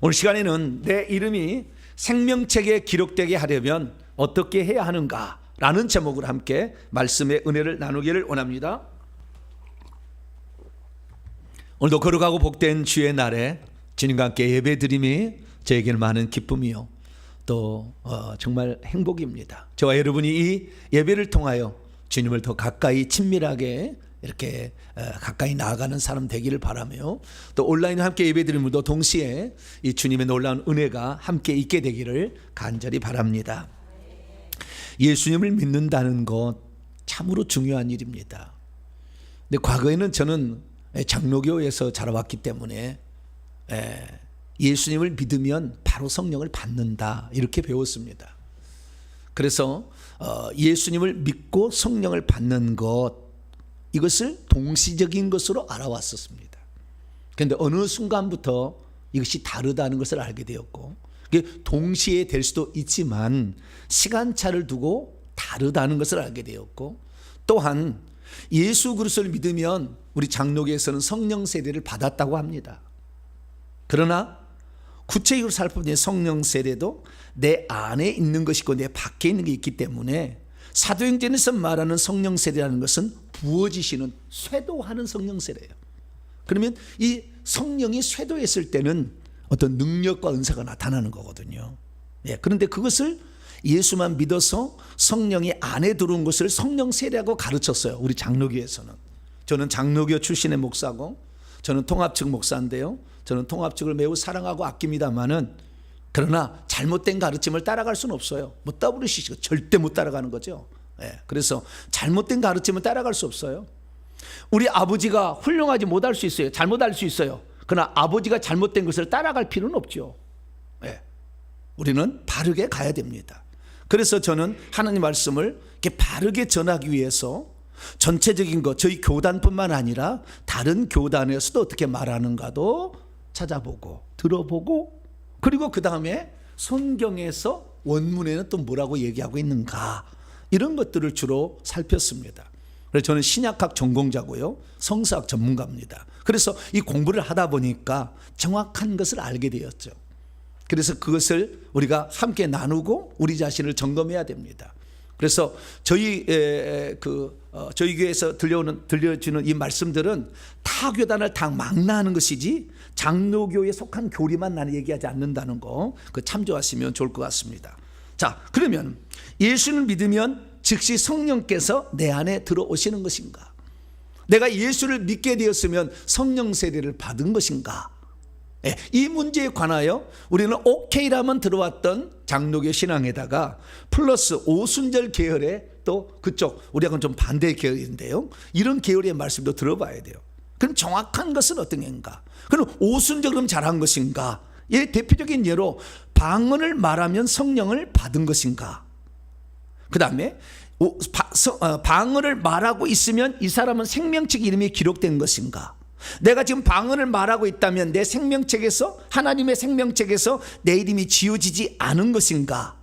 오늘 시간에는 내 이름이 생명책에 기록되게 하려면 어떻게 해야 하는가 라는 제목으로 함께 말씀의 은혜를 나누기를 원합니다. 오늘도 거룩하고 복된 주의 날에 주님과 함께 예배드림이 저에게는 많은 기쁨이요 또 정말 행복입니다. 저와 여러분이 이 예배를 통하여 주님을 더 가까이 친밀하게 이렇게 가까이 나아가는 사람 되기를 바라며 또 온라인 함께 예배드림으로도 동시에 이 주님의 놀라운 은혜가 함께 있게 되기를 간절히 바랍니다. 예수님을 믿는다는 것 참으로 중요한 일입니다. 근데 과거에는 저는 장로교에서 자라왔기 때문에 예수님을 믿으면 바로 성령을 받는다 이렇게 배웠습니다. 그래서 예수님을 믿고 성령을 받는 것 이것을 동시적인 것으로 알아왔었습니다. 그런데 어느 순간부터 이것이 다르다는 것을 알게 되었고 동시에 될 수도 있지만 시간차를 두고 다르다는 것을 알게 되었고 또한 예수 그리스도를 믿으면 우리 장로교에서는 성령 세례를 받았다고 합니다. 그러나 구체적으로 살펴보니 성령 세례도 내 안에 있는 것이고 내 밖에 있는 게 있기 때문에 사도행전에서 말하는 성령 세례라는 것은 부어지시는 쇄도하는 성령 세례예요. 그러면 이 성령이 쇄도했을 때는 어떤 능력과 은사가 나타나는 거거든요. 그런데 그것을 예수만 믿어서 성령이 안에 들어온 것을 성령 세례라고 가르쳤어요. 우리 장로교에서는. 저는 장로교 출신의 목사고 저는 통합측 목사인데요. 저는 통합측을 매우 사랑하고 아낍니다만은 그러나 잘못된 가르침을 따라갈 수는 없어요. 뭐 WCC가 절대 못 따라가는 거죠. 그래서 잘못된 가르침을 따라갈 수 없어요. 우리 아버지가 훌륭하지 못할 수 있어요. 잘못할 수 있어요. 그러나 아버지가 잘못된 것을 따라갈 필요는 없죠. 우리는 바르게 가야 됩니다. 그래서 저는 하나님 말씀을 이렇게 바르게 전하기 위해서 전체적인 것, 저희 교단뿐만 아니라 다른 교단에서도 어떻게 말하는가도 찾아보고 들어보고 그리고 그 다음에 성경에서 원문에는 또 뭐라고 얘기하고 있는가 이런 것들을 주로 살폈습니다. 그래서 저는 신약학 전공자고요. 성서학 전문가입니다. 그래서 이 공부를 하다 보니까 정확한 것을 알게 되었죠. 그래서 그것을 우리가 함께 나누고 우리 자신을 점검해야 됩니다. 그래서 저희 교회에서 들려주는 이 말씀들은 타 교단을 다 망라하는 것이지 장로교에 속한 교리만 나는 얘기하지 않는다는 거 그 참조하시면 좋을 것 같습니다. 자, 그러면 예수를 믿으면 즉시 성령께서 내 안에 들어오시는 것인가? 내가 예수를 믿게 되었으면 성령 세례를 받은 것인가? 이 문제에 관하여 우리는 오케이라만 들어왔던 장로교 신앙에다가 플러스 오순절 계열의 또 그쪽 우리하고는 좀 반대 계열인데요. 이런 계열의 말씀도 들어봐야 돼요. 그럼 정확한 것은 어떤 건가? 그럼 오순절은 잘한 것인가? 대표적인 예로 방언을 말하면 성령을 받은 것인가? 그 다음에 방언을 말하고 있으면 이 사람은 생명책 이름이 기록된 것인가? 내가 지금 방언을 말하고 있다면 내 생명책에서 하나님의 생명책에서 내 이름이 지워지지 않은 것인가?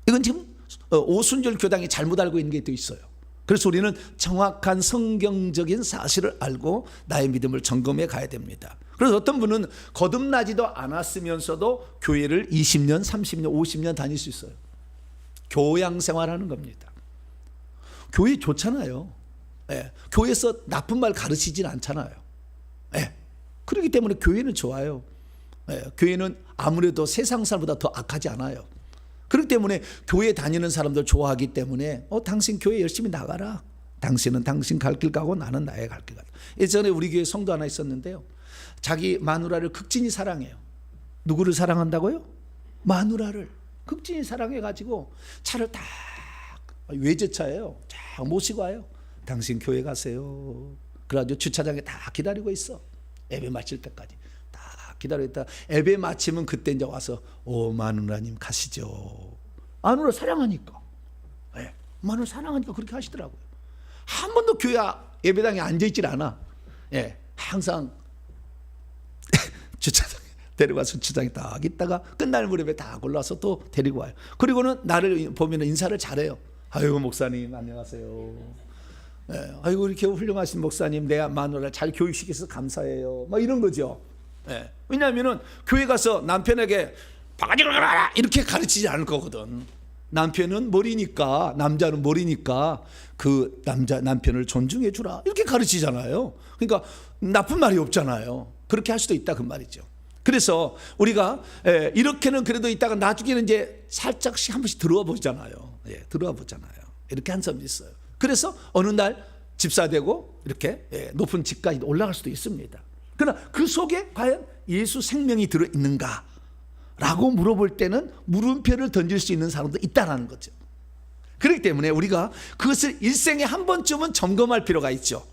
이건 지금 오순절 교당이 잘못 알고 있는 게 또 있어요. 그래서 우리는 정확한 성경적인 사실을 알고 나의 믿음을 점검해 가야 됩니다. 그래서 어떤 분은 거듭나지도 않았으면서도 교회를 20년, 30년, 50년 다닐 수 있어요. 교양 생활하는 겁니다. 교회 좋잖아요. 교회에서 나쁜 말 가르치진 않잖아요. 그렇기 때문에 교회는 좋아요. 교회는 아무래도 세상 사람보다 더 악하지 않아요. 그렇기 때문에 교회 다니는 사람들 좋아하기 때문에 당신 교회 열심히 나가라. 당신은 당신 갈 길 가고 나는 나의 갈 길 가다. 예전에 우리 교회 성도 하나 있었는데요. 자기 마누라를 극진히 사랑해요. 누구를 사랑한다고요? 마누라를 극진히 사랑해가지고 차를 딱 외제차예요. 쫙 모시고 와요. 당신 교회 가세요. 그래가지고 주차장에 다 기다리고 있어. 예배 마칠 때까지 딱 기다리고 있다. 예배 마치면 그때 이제 와서 마누라님 가시죠. 마누라 사랑하니까. 마누라 사랑하니까 그렇게 하시더라고요. 한 번도 교회 예배당에 앉아있질 않아. 항상 주차장에 데려가서 주차장에 딱 있다가 끝날 무렵에 다 골라서 또 데리고 와요. 그리고는 나를 보면 인사를 잘해요. 아이고 목사님 안녕하세요. 아이고 이렇게 훌륭하신 목사님 내 마누라를 잘 교육시켜서 감사해요. 막 이런 거죠. 예. 왜냐하면 교회 가서 남편에게 바가지를 가라 이렇게 가르치지 않을 거거든. 남편은 머리니까, 남자는 머리니까 그 남편을 존중해 주라 이렇게 가르치잖아요. 그러니까 나쁜 말이 없잖아요. 그렇게 할 수도 있다 그 말이죠. 그래서 우리가 이렇게는 그래도 있다가 나중에는 이제 살짝씩 한 번씩 들어와 보잖아요. 예, 들어와 보잖아요. 이렇게 한 사람도 있어요. 그래서 어느 날 집사되고 이렇게 높은 집까지 올라갈 수도 있습니다. 그러나 그 속에 과연 예수 생명이 들어있는가? 라고 물어볼 때는 물음표를 던질 수 있는 사람도 있다는 거죠. 그렇기 때문에 우리가 그것을 일생에 한 번쯤은 점검할 필요가 있죠.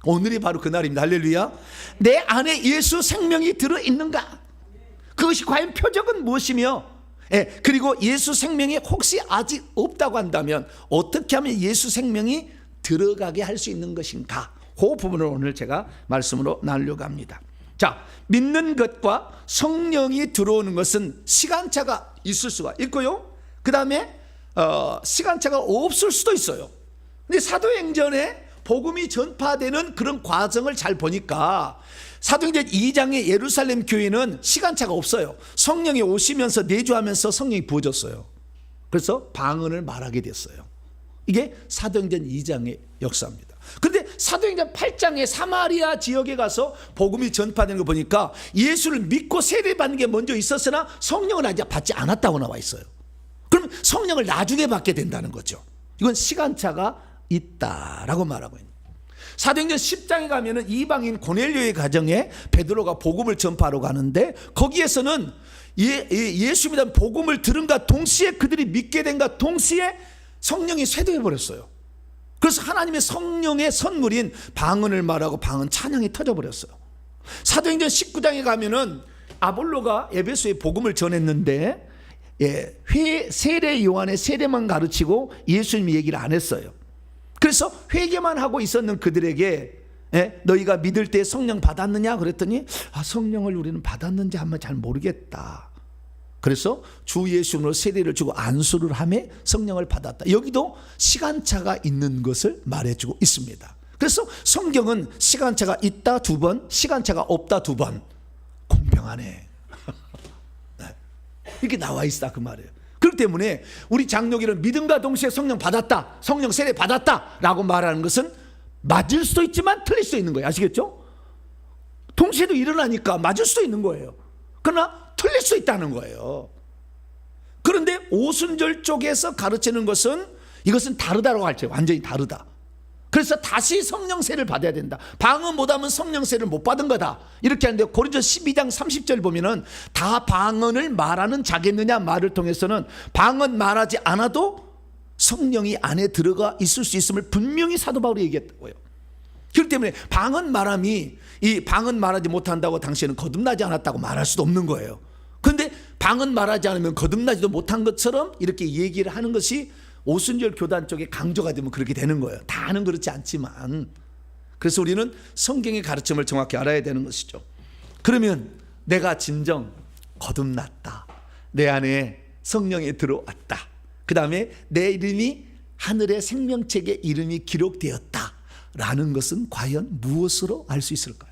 오늘이 바로 그날입니다. 할렐루야. 내 안에 예수 생명이 들어있는가? 그것이 과연 표적은 무엇이며, 그리고 예수 생명이 혹시 아직 없다고 한다면 어떻게 하면 예수 생명이 들어가게 할 수 있는 것인가? 그 부분을 오늘 제가 말씀으로 나누려고 합니다. 자, 믿는 것과 성령이 들어오는 것은 시간차가 있을 수가 있고요. 그 다음에 시간차가 없을 수도 있어요. 근데 사도행전에 복음이 전파되는 그런 과정을 잘 보니까 사도행전 2장의 예루살렘 교회는 시간차가 없어요. 성령이 오시면서 내주하면서 성령이 부어졌어요. 그래서 방언을 말하게 됐어요. 이게 사도행전 2장의 역사입니다. 그런데 사도행전 8장의 사마리아 지역에 가서 복음이 전파되는 거 보니까 예수를 믿고 세례받는 게 먼저 있었으나 성령을 아직 받지 않았다고 나와 있어요. 그럼 성령을 나중에 받게 된다는 거죠. 이건 시간차가 있다라고 말하고 있는 거예요. 사도행전 10장에 가면은 이방인 고넬료의 가정에 베드로가 복음을 전파하러 가는데 거기에서는 예수 믿는 복음을 들은가 동시에 그들이 믿게 된가 동시에 성령이 쇄도해 버렸어요. 그래서 하나님의 성령의 선물인 방언을 말하고 방언 찬양이 터져버렸어요. 사도행전 19장에 가면은 아볼로가 에베소에 복음을 전했는데 세례 요한의 세례만 가르치고 예수님 얘기를 안 했어요. 그래서 회개만 하고 있었는 그들에게 너희가 믿을 때 성령 받았느냐 그랬더니 성령을 우리는 받았는지 한번 잘 모르겠다. 그래서 주 예수님으로 세례를 주고 안수를 하며 성령을 받았다. 여기도 시간차가 있는 것을 말해주고 있습니다. 그래서 성경은 시간차가 있다 2번, 시간차가 없다 2번. 공평하네. 이렇게 나와 있다 그 말이에요. 그렇기 때문에 우리 장로교는 믿음과 동시에 성령 받았다, 성령 세례 받았다 라고 말하는 것은 맞을 수도 있지만 틀릴 수도 있는 거예요. 아시겠죠? 동시에도 일어나니까 맞을 수도 있는 거예요. 그러나 틀릴 수 있다는 거예요. 그런데 오순절 쪽에서 가르치는 것은 이것은 다르다고 할지 완전히 다르다. 그래서 다시 성령세를 받아야 된다. 방언 못하면 성령세를 못 받은 거다. 이렇게 하는데 고린도서 12장 30절 보면은 다 방언을 말하는 자겠느냐 말을 통해서는 방언 말하지 않아도 성령이 안에 들어가 있을 수 있음을 분명히 사도 바울이 얘기했다고요. 그렇기 때문에 방언 말함이 이 방언 말하지 못한다고 당신은 거듭나지 않았다고 말할 수도 없는 거예요. 그런데 방언 말하지 않으면 거듭나지도 못한 것처럼 이렇게 얘기를 하는 것이 오순절 교단 쪽에 강조가 되면 그렇게 되는 거예요. 다는 그렇지 않지만. 그래서 우리는 성경의 가르침을 정확히 알아야 되는 것이죠. 그러면 내가 진정 거듭났다. 내 안에 성령이 들어왔다. 그 다음에 내 이름이 하늘의 생명책에 이름이 기록되었다 라는 것은 과연 무엇으로 알 수 있을까요?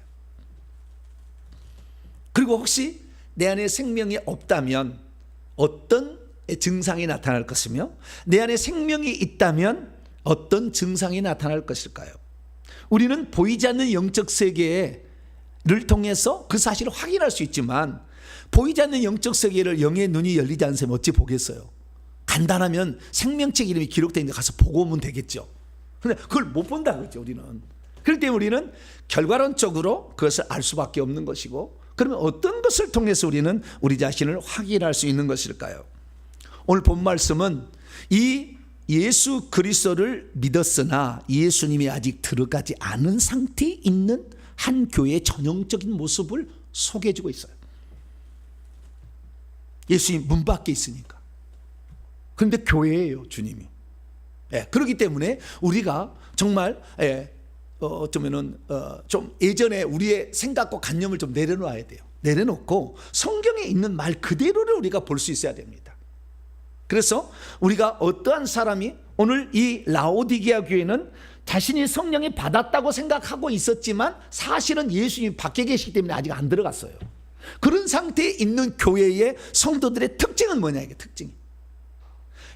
그리고 혹시 내 안에 생명이 없다면 어떤 증상이 나타날 것이며 내 안에 생명이 있다면 어떤 증상이 나타날 것일까요? 우리는 보이지 않는 영적 세계를 통해서 그 사실을 확인할 수 있지만 보이지 않는 영적 세계를 영의 눈이 열리지 않으면 어찌 보겠어요? 간단하면 생명책 이름이 기록되어 있는 데 가서 보고 오면 되겠죠. 그런데 그걸 못 본다 그랬죠 우리는. 그렇기 때문에 우리는 결과론적으로 그것을 알 수밖에 없는 것이고, 그러면 어떤 것을 통해서 우리는 우리 자신을 확인할 수 있는 것일까요? 오늘 본 말씀은 이 예수 그리스도를 믿었으나 예수님이 아직 들어가지 않은 상태에 있는 한 교회의 전형적인 모습을 소개해주고 있어요. 예수님 문 밖에 있으니까. 그런데 교회예요 주님이. 그렇기 때문에 우리가 정말 어쩌면은 좀 예전에 우리의 생각과 관념을 좀 내려놔야 돼요. 내려놓고 성경에 있는 말 그대로를 우리가 볼 수 있어야 됩니다. 그래서 우리가 어떠한 사람이 오늘 이 라오디게아 교회는 자신이 성령이 받았다고 생각하고 있었지만 사실은 예수님이 밖에 계시기 때문에 아직 안 들어갔어요. 그런 상태에 있는 교회의 성도들의 특징은 뭐냐, 이게 특징이.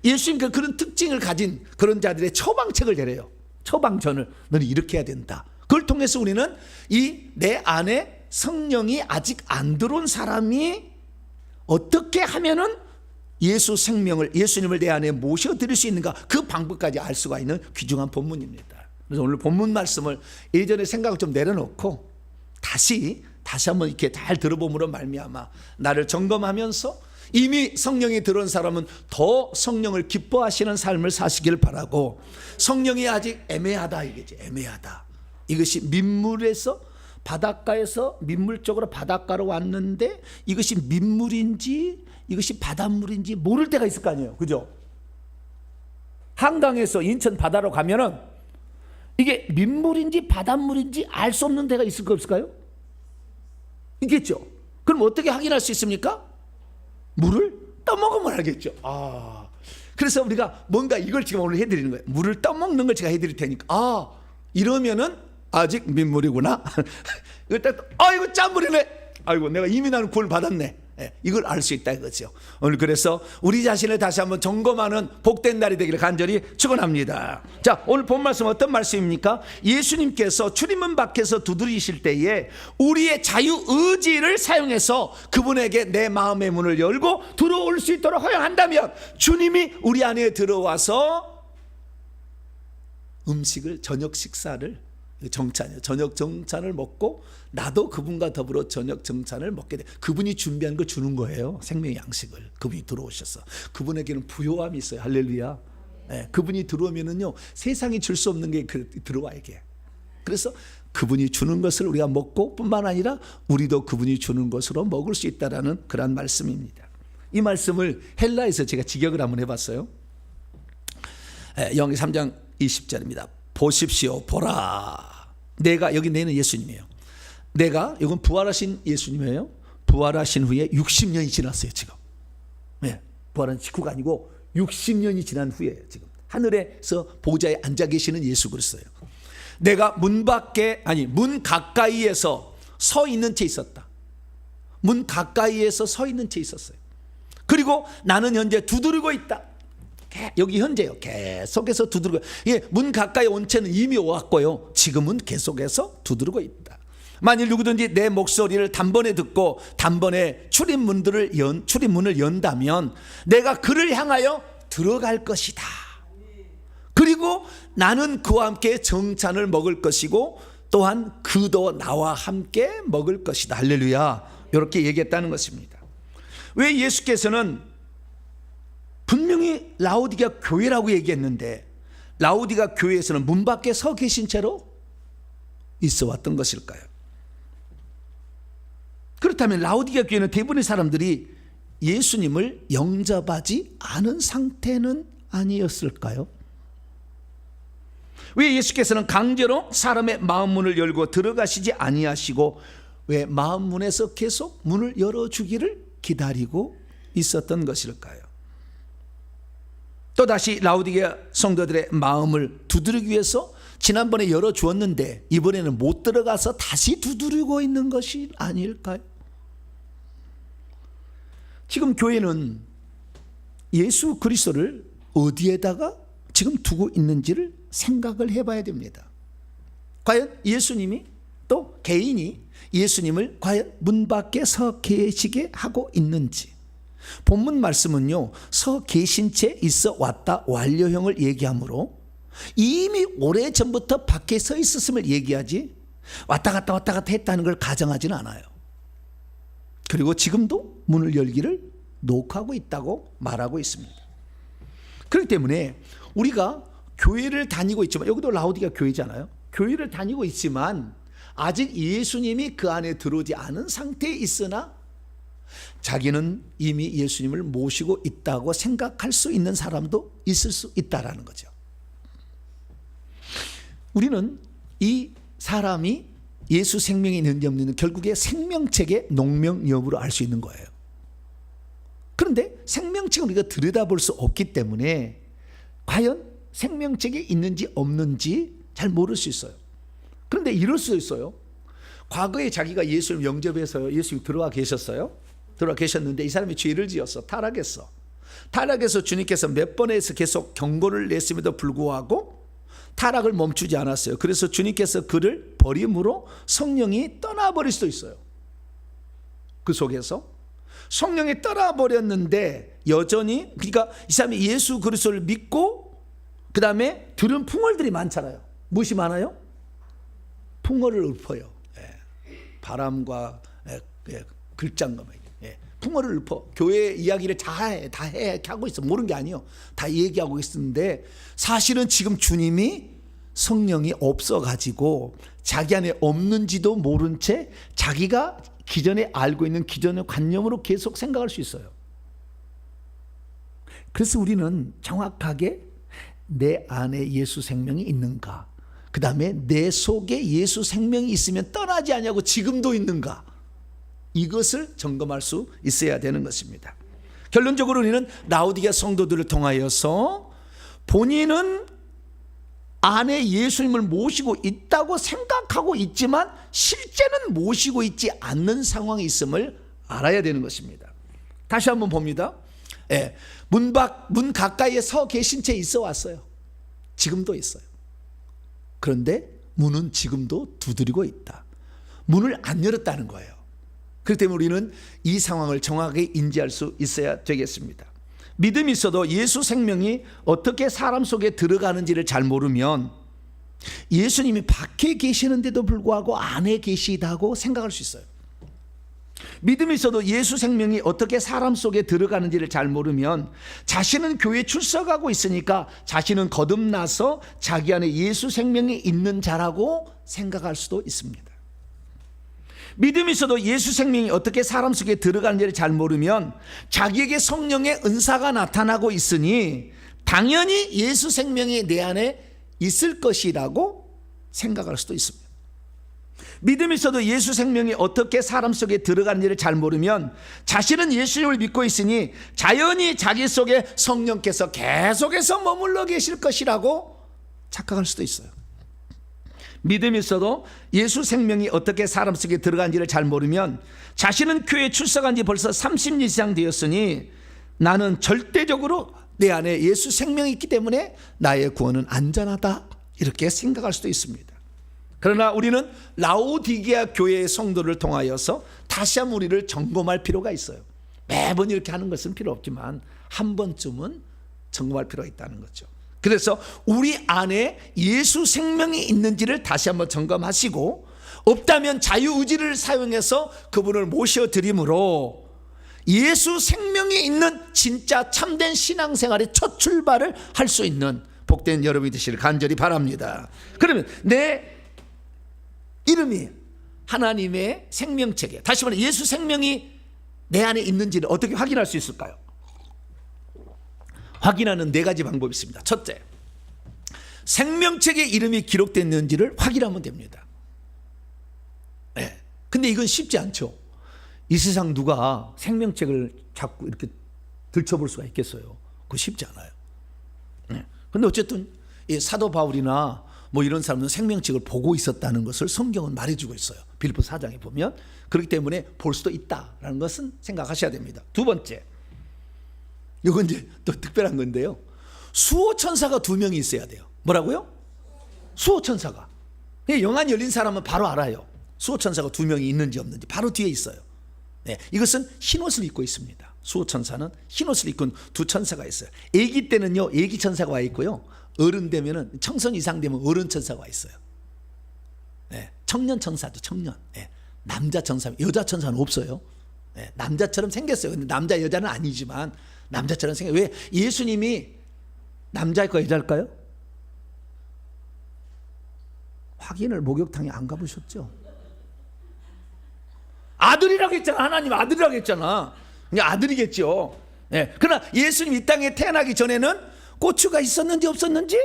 예수님께서 그런 특징을 가진 그런 자들의 처방책을 내려요. 처방전을 너는 이렇게 해야 된다. 그걸 통해서 우리는 이 내 안에 성령이 아직 안 들어온 사람이 어떻게 하면은 예수 생명을, 예수님을 내 안에 모셔드릴 수 있는가, 그 방법까지 알 수가 있는 귀중한 본문입니다. 그래서 오늘 본문 말씀을 예전에 생각을 좀 내려놓고 다시 한번 이렇게 잘 들어봄으로 말미암아 나를 점검하면서 이미 성령이 들어온 사람은 더 성령을 기뻐하시는 삶을 사시길 바라고, 성령이 아직 애매하다 이거지. 애매하다. 이것이 민물에서 바닷가에서 민물 쪽으로 바닷가로 왔는데 이것이 민물인지 이것이 바닷물인지 모를 때가 있을 거 아니에요. 그죠? 한강에서 인천 바다로 가면은 이게 민물인지 바닷물인지 알 수 없는 데가 있을 거 없을까요? 있겠죠. 그럼 어떻게 확인할 수 있습니까? 물을 떠먹으면 알겠죠. 그래서 우리가 뭔가 이걸 지금 오늘 해드리는 거예요. 물을 떠먹는 걸 제가 해드릴 테니까, 이러면은 아직 민물이구나. 이거 짠물이네. 아이고, 내가 이미 나는 구원을 받았네. 이걸 알 수 있다 이거죠. 오늘 그래서 우리 자신을 다시 한번 점검하는 복된 날이 되기를 간절히 축원합니다. 자, 오늘 본 말씀 어떤 말씀입니까? 예수님께서 출입문 밖에서 두드리실 때에 우리의 자유의지를 사용해서 그분에게 내 마음의 문을 열고 들어올 수 있도록 허용한다면 주님이 우리 안에 들어와서 음식을, 저녁 식사를, 정찬이요, 저녁 정찬을 먹고 나도 그분과 더불어 저녁 정찬을 먹게 돼. 그분이 준비한 걸 주는 거예요. 생명의 양식을. 그분이 들어오셔서 그분에게는 부요함이 있어요. 할렐루야. 그분이 들어오면은요, 세상이 줄 수 없는 게 들어와 이게. 그래서 그분이 주는 것을 우리가 먹고 뿐만 아니라 우리도 그분이 주는 것으로 먹을 수 있다라는 그런 말씀입니다. 이 말씀을 헬라에서 제가 직역을 한번 해봤어요. 영기 3장 20절입니다. 보십시오, 보라. 내가, 여기 내는 예수님이에요. 내가, 이건 부활하신 예수님이에요. 부활하신 후에 60년이 지났어요 지금. 부활한 직후가 아니고 60년이 지난 후에 지금 하늘에서 보좌에 앉아 계시는 예수 그리스도예요. 내가 문 가까이에서 서 있는 채 있었다. 문 가까이에서 서 있는 채 있었어요. 그리고 나는 현재 두드리고 있다. 여기 현재요. 계속해서 두드리고, 문 가까이 온 채는 이미 왔고요, 지금은 계속해서 두드리고 있다. 만일 누구든지 내 목소리를 단번에 듣고 단번에 출입문을 연다면 내가 그를 향하여 들어갈 것이다. 그리고 나는 그와 함께 정찬을 먹을 것이고 또한 그도 나와 함께 먹을 것이다. 할렐루야. 이렇게 얘기했다는 것입니다. 왜 예수께서는 분명히 라오디게아 교회라고 얘기했는데 라오디게아 교회에서는 문 밖에 서 계신 채로 있어 왔던 것일까요? 그렇다면 라오디게아 교회는 대부분의 사람들이 예수님을 영접하지 않은 상태는 아니었을까요? 왜 예수께서는 강제로 사람의 마음 문을 열고 들어가시지 아니하시고 왜 마음 문에서 계속 문을 열어주기를 기다리고 있었던 것일까요? 또다시 라오디게아 성도들의 마음을 두드리기 위해서 지난번에 열어주었는데 이번에는 못 들어가서 다시 두드리고 있는 것이 아닐까요? 지금 교회는 예수 그리스도를 어디에다가 지금 두고 있는지를 생각을 해봐야 됩니다. 과연 예수님이 또 개인이 예수님을 과연 문 밖에 서 계시게 하고 있는지. 본문 말씀은요, 서 계신 채 있어 왔다 완료형을 얘기하므로 이미 오래전부터 밖에 서 있었음을 얘기하지 왔다 갔다 했다는 걸 가정하지는 않아요. 그리고 지금도 문을 열기를 녹하고 있다고 말하고 있습니다. 그렇기 때문에 우리가 교회를 다니고 있지만, 여기도 라오디게아 교회잖아요. 교회를 다니고 있지만 아직 예수님이 그 안에 들어오지 않은 상태에 있으나 자기는 이미 예수님을 모시고 있다고 생각할 수 있는 사람도 있을 수 있다라는 거죠. 우리는 이 사람이 예수 생명이 있는지 없는지 결국에 생명책의 농명 여부로 알 수 있는 거예요. 그런데 생명책을 우리가 들여다볼 수 없기 때문에 과연 생명책이 있는지 없는지 잘 모를 수 있어요. 그런데 이럴 수 있어요. 과거에 자기가 예수를 영접해서 예수님 들어와 계셨어요. 들어와 계셨는데 이 사람이 죄를 지었어. 타락했어. 타락해서 주님께서 몇 번에서 계속 경고를 냈음에도 불구하고 타락을 멈추지 않았어요. 그래서 주님께서 그를 버림으로 성령이 떠나버릴 수도 있어요. 그 속에서 성령이 떠나버렸는데 여전히, 그러니까 이 사람이 예수 그리스도를 믿고 그 다음에 들은 풍월들이 많잖아요. 무엇이 많아요? 풍월을 읊어요. 바람과 글장과 풍월을 읊어. 교회 이야기를 다 하고 있어. 모르는 게 아니에요. 다 얘기하고 있었는데 사실은 지금 주님이 성령이 없어가지고 자기 안에 없는지도 모른 채 자기가 기존에 알고 있는 기존의 관념으로 계속 생각할 수 있어요. 그래서 우리는 정확하게 내 안에 예수 생명이 있는가, 그 다음에 내 속에 예수 생명이 있으면 떠나지 않냐고 지금도 있는가, 이것을 점검할 수 있어야 되는 것입니다. 결론적으로 우리는 라오디게아 성도들을 통하여서 본인은 안에 예수님을 모시고 있다고 생각하고 있지만 실제는 모시고 있지 않는 상황이 있음을 알아야 되는 것입니다. 다시 한번 봅니다. 문 가까이에 서 계신 채 있어 왔어요. 지금도 있어요. 그런데 문은 지금도 두드리고 있다. 문을 안 열었다는 거예요. 그렇기 때문에 우리는 이 상황을 정확하게 인지할 수 있어야 되겠습니다. 믿음이 있어도 예수 생명이 어떻게 사람 속에 들어가는지를 잘 모르면 예수님이 밖에 계시는데도 불구하고 안에 계시다고 생각할 수 있어요. 믿음이 있어도 예수 생명이 어떻게 사람 속에 들어가는지를 잘 모르면 자신은 교회에 출석하고 있으니까 자신은 거듭나서 자기 안에 예수 생명이 있는 자라고 생각할 수도 있습니다. 믿음이 있어도 예수 생명이 어떻게 사람 속에 들어가는지를 잘 모르면 자기에게 성령의 은사가 나타나고 있으니 당연히 예수 생명이 내 안에 있을 것이라고 생각할 수도 있습니다. 믿음이 있어도 예수 생명이 어떻게 사람 속에 들어가는지를 잘 모르면 자신은 예수님을 믿고 있으니 자연히 자기 속에 성령께서 계속해서 머물러 계실 것이라고 착각할 수도 있어요. 믿음이 있어도 예수 생명이 어떻게 사람 속에 들어간지를 잘 모르면 자신은 교회에 출석한 지 벌써 30년 이상 되었으니 나는 절대적으로 내 안에 예수 생명이 있기 때문에 나의 구원은 안전하다, 이렇게 생각할 수도 있습니다. 그러나 우리는 라오디게아 교회의 성도를 통하여서 다시 한번 우리를 점검할 필요가 있어요. 매번 이렇게 하는 것은 필요 없지만 한 번쯤은 점검할 필요가 있다는 거죠. 그래서 우리 안에 예수 생명이 있는지를 다시 한번 점검하시고, 없다면 자유의지를 사용해서 그분을 모셔드림으로 예수 생명이 있는 진짜 참된 신앙생활의 첫 출발을 할 수 있는 복된 여러분이 되시길 간절히 바랍니다. 그러면 내 이름이 하나님의 생명책에, 다시 말해 예수 생명이 내 안에 있는지를 어떻게 확인할 수 있을까요? 확인하는 네 가지 방법이 있습니다. 첫째, 생명책에 이름이 기록됐는지를 확인하면 됩니다. 근데 이건 쉽지 않죠. 이 세상 누가 생명책을 자꾸 이렇게 들춰볼 수가 있겠어요? 그거 쉽지 않아요. 근데 어쨌든 이 사도 바울이나 뭐 이런 사람은 생명책을 보고 있었다는 것을 성경은 말해주고 있어요. 빌립보 4장에 보면. 그렇기 때문에 볼 수도 있다라는 것은 생각하셔야 됩니다. 두 번째, 이건 이제 또 특별한 건데요. 수호천사가 2명이 있어야 돼요. 뭐라고요? 수호천사가. 영안 열린 사람은 바로 알아요. 수호천사가 2명이 있는지 없는지 바로 뒤에 있어요. 이것은 흰옷을 입고 있습니다. 수호천사는 흰옷을 입고 2 천사가 있어요. 아기 때는요, 아기 천사가 와 있고요. 어른 되면은 청선 이상 되면 어른 천사가 와 있어요. 청년 천사죠, 청년. 남자 천사, 여자 천사는 없어요. 남자처럼 생겼어요. 근데 남자 여자는 아니지만 남자처럼 생겨. 왜? 예수님이 남자일까요, 여자일까요? 확인을 목욕탕에 안 가보셨죠? 아들이라고 했잖아. 하나님 아들이라고 했잖아. 그냥 아들이겠죠. 그러나 예수님 이 땅에 태어나기 전에는 고추가 있었는지 없었는지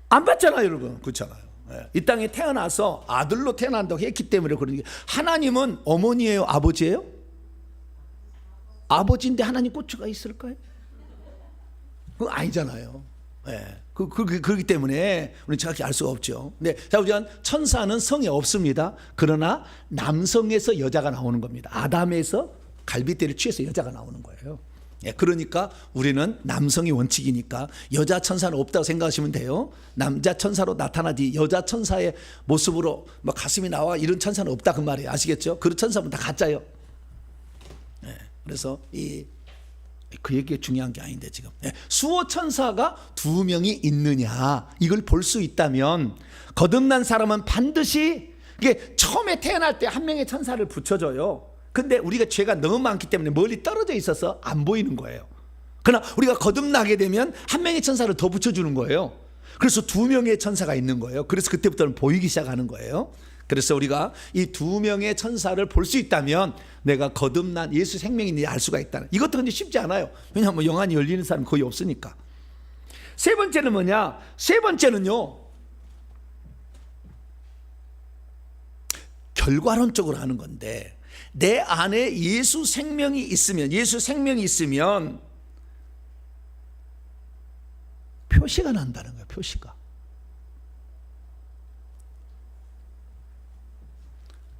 안 봤잖아요, 여러분. 그렇잖아요. 이 땅에 태어나서 아들로 태어난다고 했기 때문에 그러는 게, 하나님은 어머니예요, 아버지예요? 아버지인데 하나님 고추가 있을까요? 그거 아니잖아요. 예. 그렇기 때문에 우리는 정확히 알 수가 없죠. 네. 자, 우리가 천사는 성에 없습니다. 그러나 남성에서 여자가 나오는 겁니다. 아담에서 갈빗대를 취해서 여자가 나오는 거예요. 예. 그러니까 우리는 남성이 원칙이니까 여자 천사는 없다고 생각하시면 돼요. 남자 천사로 나타나지 여자 천사의 모습으로 뭐 가슴이 나와 이런 천사는 없다 그 말이에요. 아시겠죠? 그런 천사는 다 가짜요. 예. 그래서 그 얘기가 중요한 게 아닌데 지금 수호 천사가 2명이 있느냐 이걸 볼 수 있다면 거듭난 사람은 반드시 이게 처음에 태어날 때 한 명의 천사를 붙여줘요. 근데 우리가 죄가 너무 많기 때문에 멀리 떨어져 있어서 안 보이는 거예요. 그러나 우리가 거듭나게 되면 한 명의 천사를 더 붙여주는 거예요. 그래서 2명의 천사가 있는 거예요. 그래서 그때부터는 보이기 시작하는 거예요. 그래서 우리가 이 2명의 천사를 볼 수 있다면 내가 거듭난 예수 생명이 있는지 알 수가 있다는. 이것도 근데 쉽지 않아요. 왜냐하면 영안이 열리는 사람이 거의 없으니까. 세 번째는 뭐냐? 세 번째는요, 결과론적으로 하는 건데, 내 안에 예수 생명이 있으면 표시가 난다는 거예요. 표시가.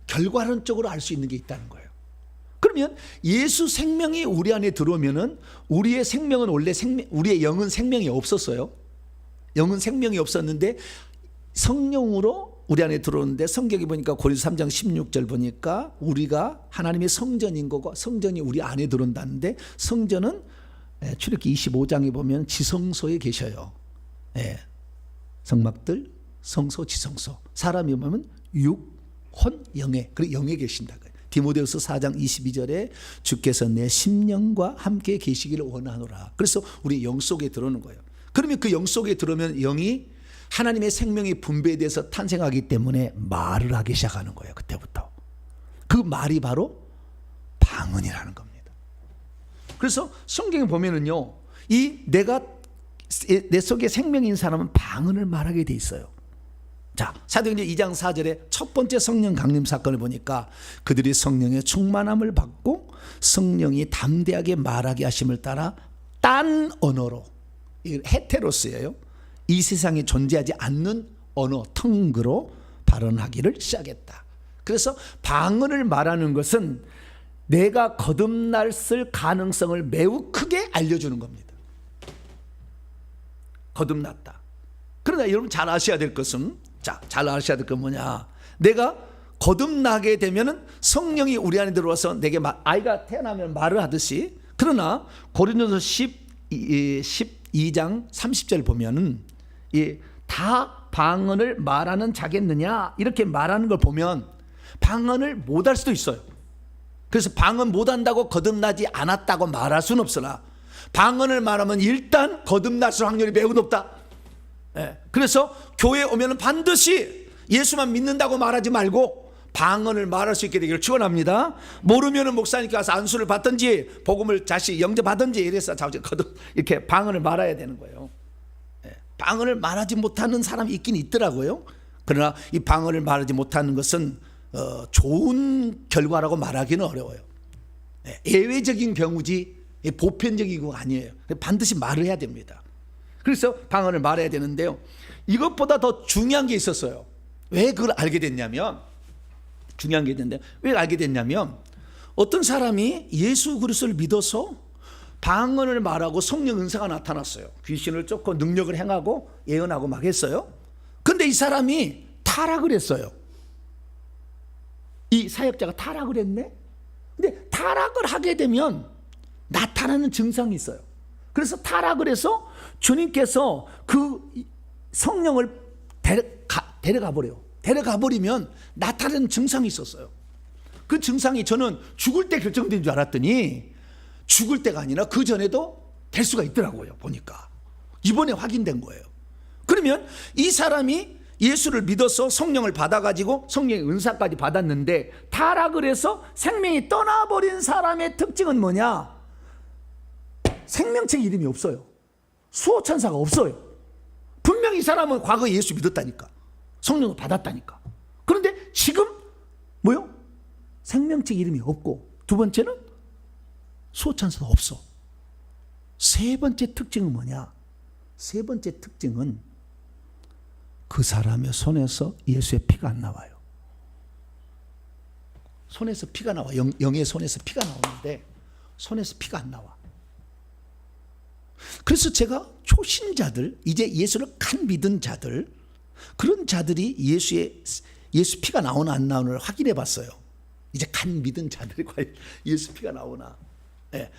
결과론적으로 알 수 있는 게 있다는 거예요. 그러면 예수 생명이 우리 안에 들어오면은 우리의 생명은 원래 우리의 영은 생명이 없었어요. 영은 생명이 없었는데 성령으로 우리 안에 들어오는데 성경에 보니까 고린도서 3장 16절 보니까 우리가 하나님의 성전인 거고 성전이 우리 안에 들어온다는데 성전은 출애굽기 25장에 보면 지성소에 계셔요. 성막들, 성소, 지성소. 사람이 보면 육, 혼, 영에, 그리고 영에 계신다. 디모데후서 4장 22절에 주께서 내 심령과 함께 계시기를 원하노라. 그래서 우리 영 속에 들어오는 거예요. 그러면 그 영 속에 들어오면 영이 하나님의 생명이 분배돼서 탄생하기 때문에 말을 하기 시작하는 거예요. 그때부터. 그 말이 바로 방언이라는 겁니다. 그래서 성경에 보면은요, 내 속에 생명인 사람은 방언을 말하게 돼 있어요. 자, 사도행전 2장 4절에 첫 번째 성령 강림 사건을 보니까 그들이 성령의 충만함을 받고 성령이 담대하게 말하게 하심을 따라 딴 언어로, 헤테로스예요. 이 세상에 존재하지 않는 언어, 텅그로 발언하기를 시작했다. 그래서 방언을 말하는 것은 내가 거듭났을 가능성을 매우 크게 알려주는 겁니다. 거듭났다. 그러나 여러분 잘 아셔야 될 것은, 잘 아셔야 될 건 뭐냐? 내가 거듭나게 되면은 성령이 우리 안에 들어와서 내게 아이가 태어나면 말을 하듯이, 그러나 고린도서 12장 30절 보면은 다 방언을 말하는 자겠느냐 이렇게 말하는 걸 보면 방언을 못할 수도 있어요. 그래서 방언 못한다고 거듭나지 않았다고 말할 수는 없으나 방언을 말하면 일단 거듭날 확률이 매우 높다. 그래서 교회에 오면 반드시 예수만 믿는다고 말하지 말고 방언을 말할 수 있게 되기를 축원합니다. 모르면 목사님께 가서 안수를 받든지 복음을 다시 영접하든지 이래서 이렇게 방언을 말해야 되는 거예요. 방언을 말하지 못하는 사람이 있긴 있더라고요. 그러나 이 방언을 말하지 못하는 것은 좋은 결과라고 말하기는 어려워요. 예외적인 경우지 보편적인 거 아니에요. 반드시 말을 해야 됩니다. 그래서 방언을 말해야 되는데요, 이것보다 더 중요한 게 있었어요. 왜 그걸 알게 됐냐면, 중요한 게 있는데 왜 알게 됐냐면, 어떤 사람이 예수 그리스도를 믿어서 방언을 말하고 성령 은사가 나타났어요. 귀신을 쫓고 능력을 행하고 예언하고 막 했어요. 근데 이 사람이 타락을 했어요. 이 사역자가 타락을 했네. 근데 타락을 하게 되면 나타나는 증상이 있어요. 그래서 타락을 해서 주님께서 그 성령을 데려가 버려요. 데려가 버리면 나타나는 증상이 있었어요. 그 증상이 저는 죽을 때 결정된 줄 알았더니 죽을 때가 아니라 그 전에도 될 수가 있더라고요. 보니까 이번에 확인된 거예요. 그러면 이 사람이 예수를 믿어서 성령을 받아가지고 성령의 은사까지 받았는데 타락을 해서 생명이 떠나버린 사람의 특징은 뭐냐? 생명책 이름이 없어요. 수호천사가 없어요. 분명히 이 사람은 과거에 예수 믿었다니까, 성령을 받았다니까. 그런데 지금 뭐요? 생명책 이름이 없고, 두 번째는 수호천사도 없어. 세 번째 특징은 뭐냐? 세 번째 특징은 그 사람의 손에서 예수의 피가 안 나와요. 손에서 피가 나와. 영의 손에서 피가 나오는데 손에서 피가 안 나와. 그래서 제가 초신자들, 이제 예수를 간 믿은 자들, 그런 자들이 예수 피가 나오나 안 나오나를 확인해 봤어요. 이제 간 믿은 자들이 과연 예수 피가 나오나. 예.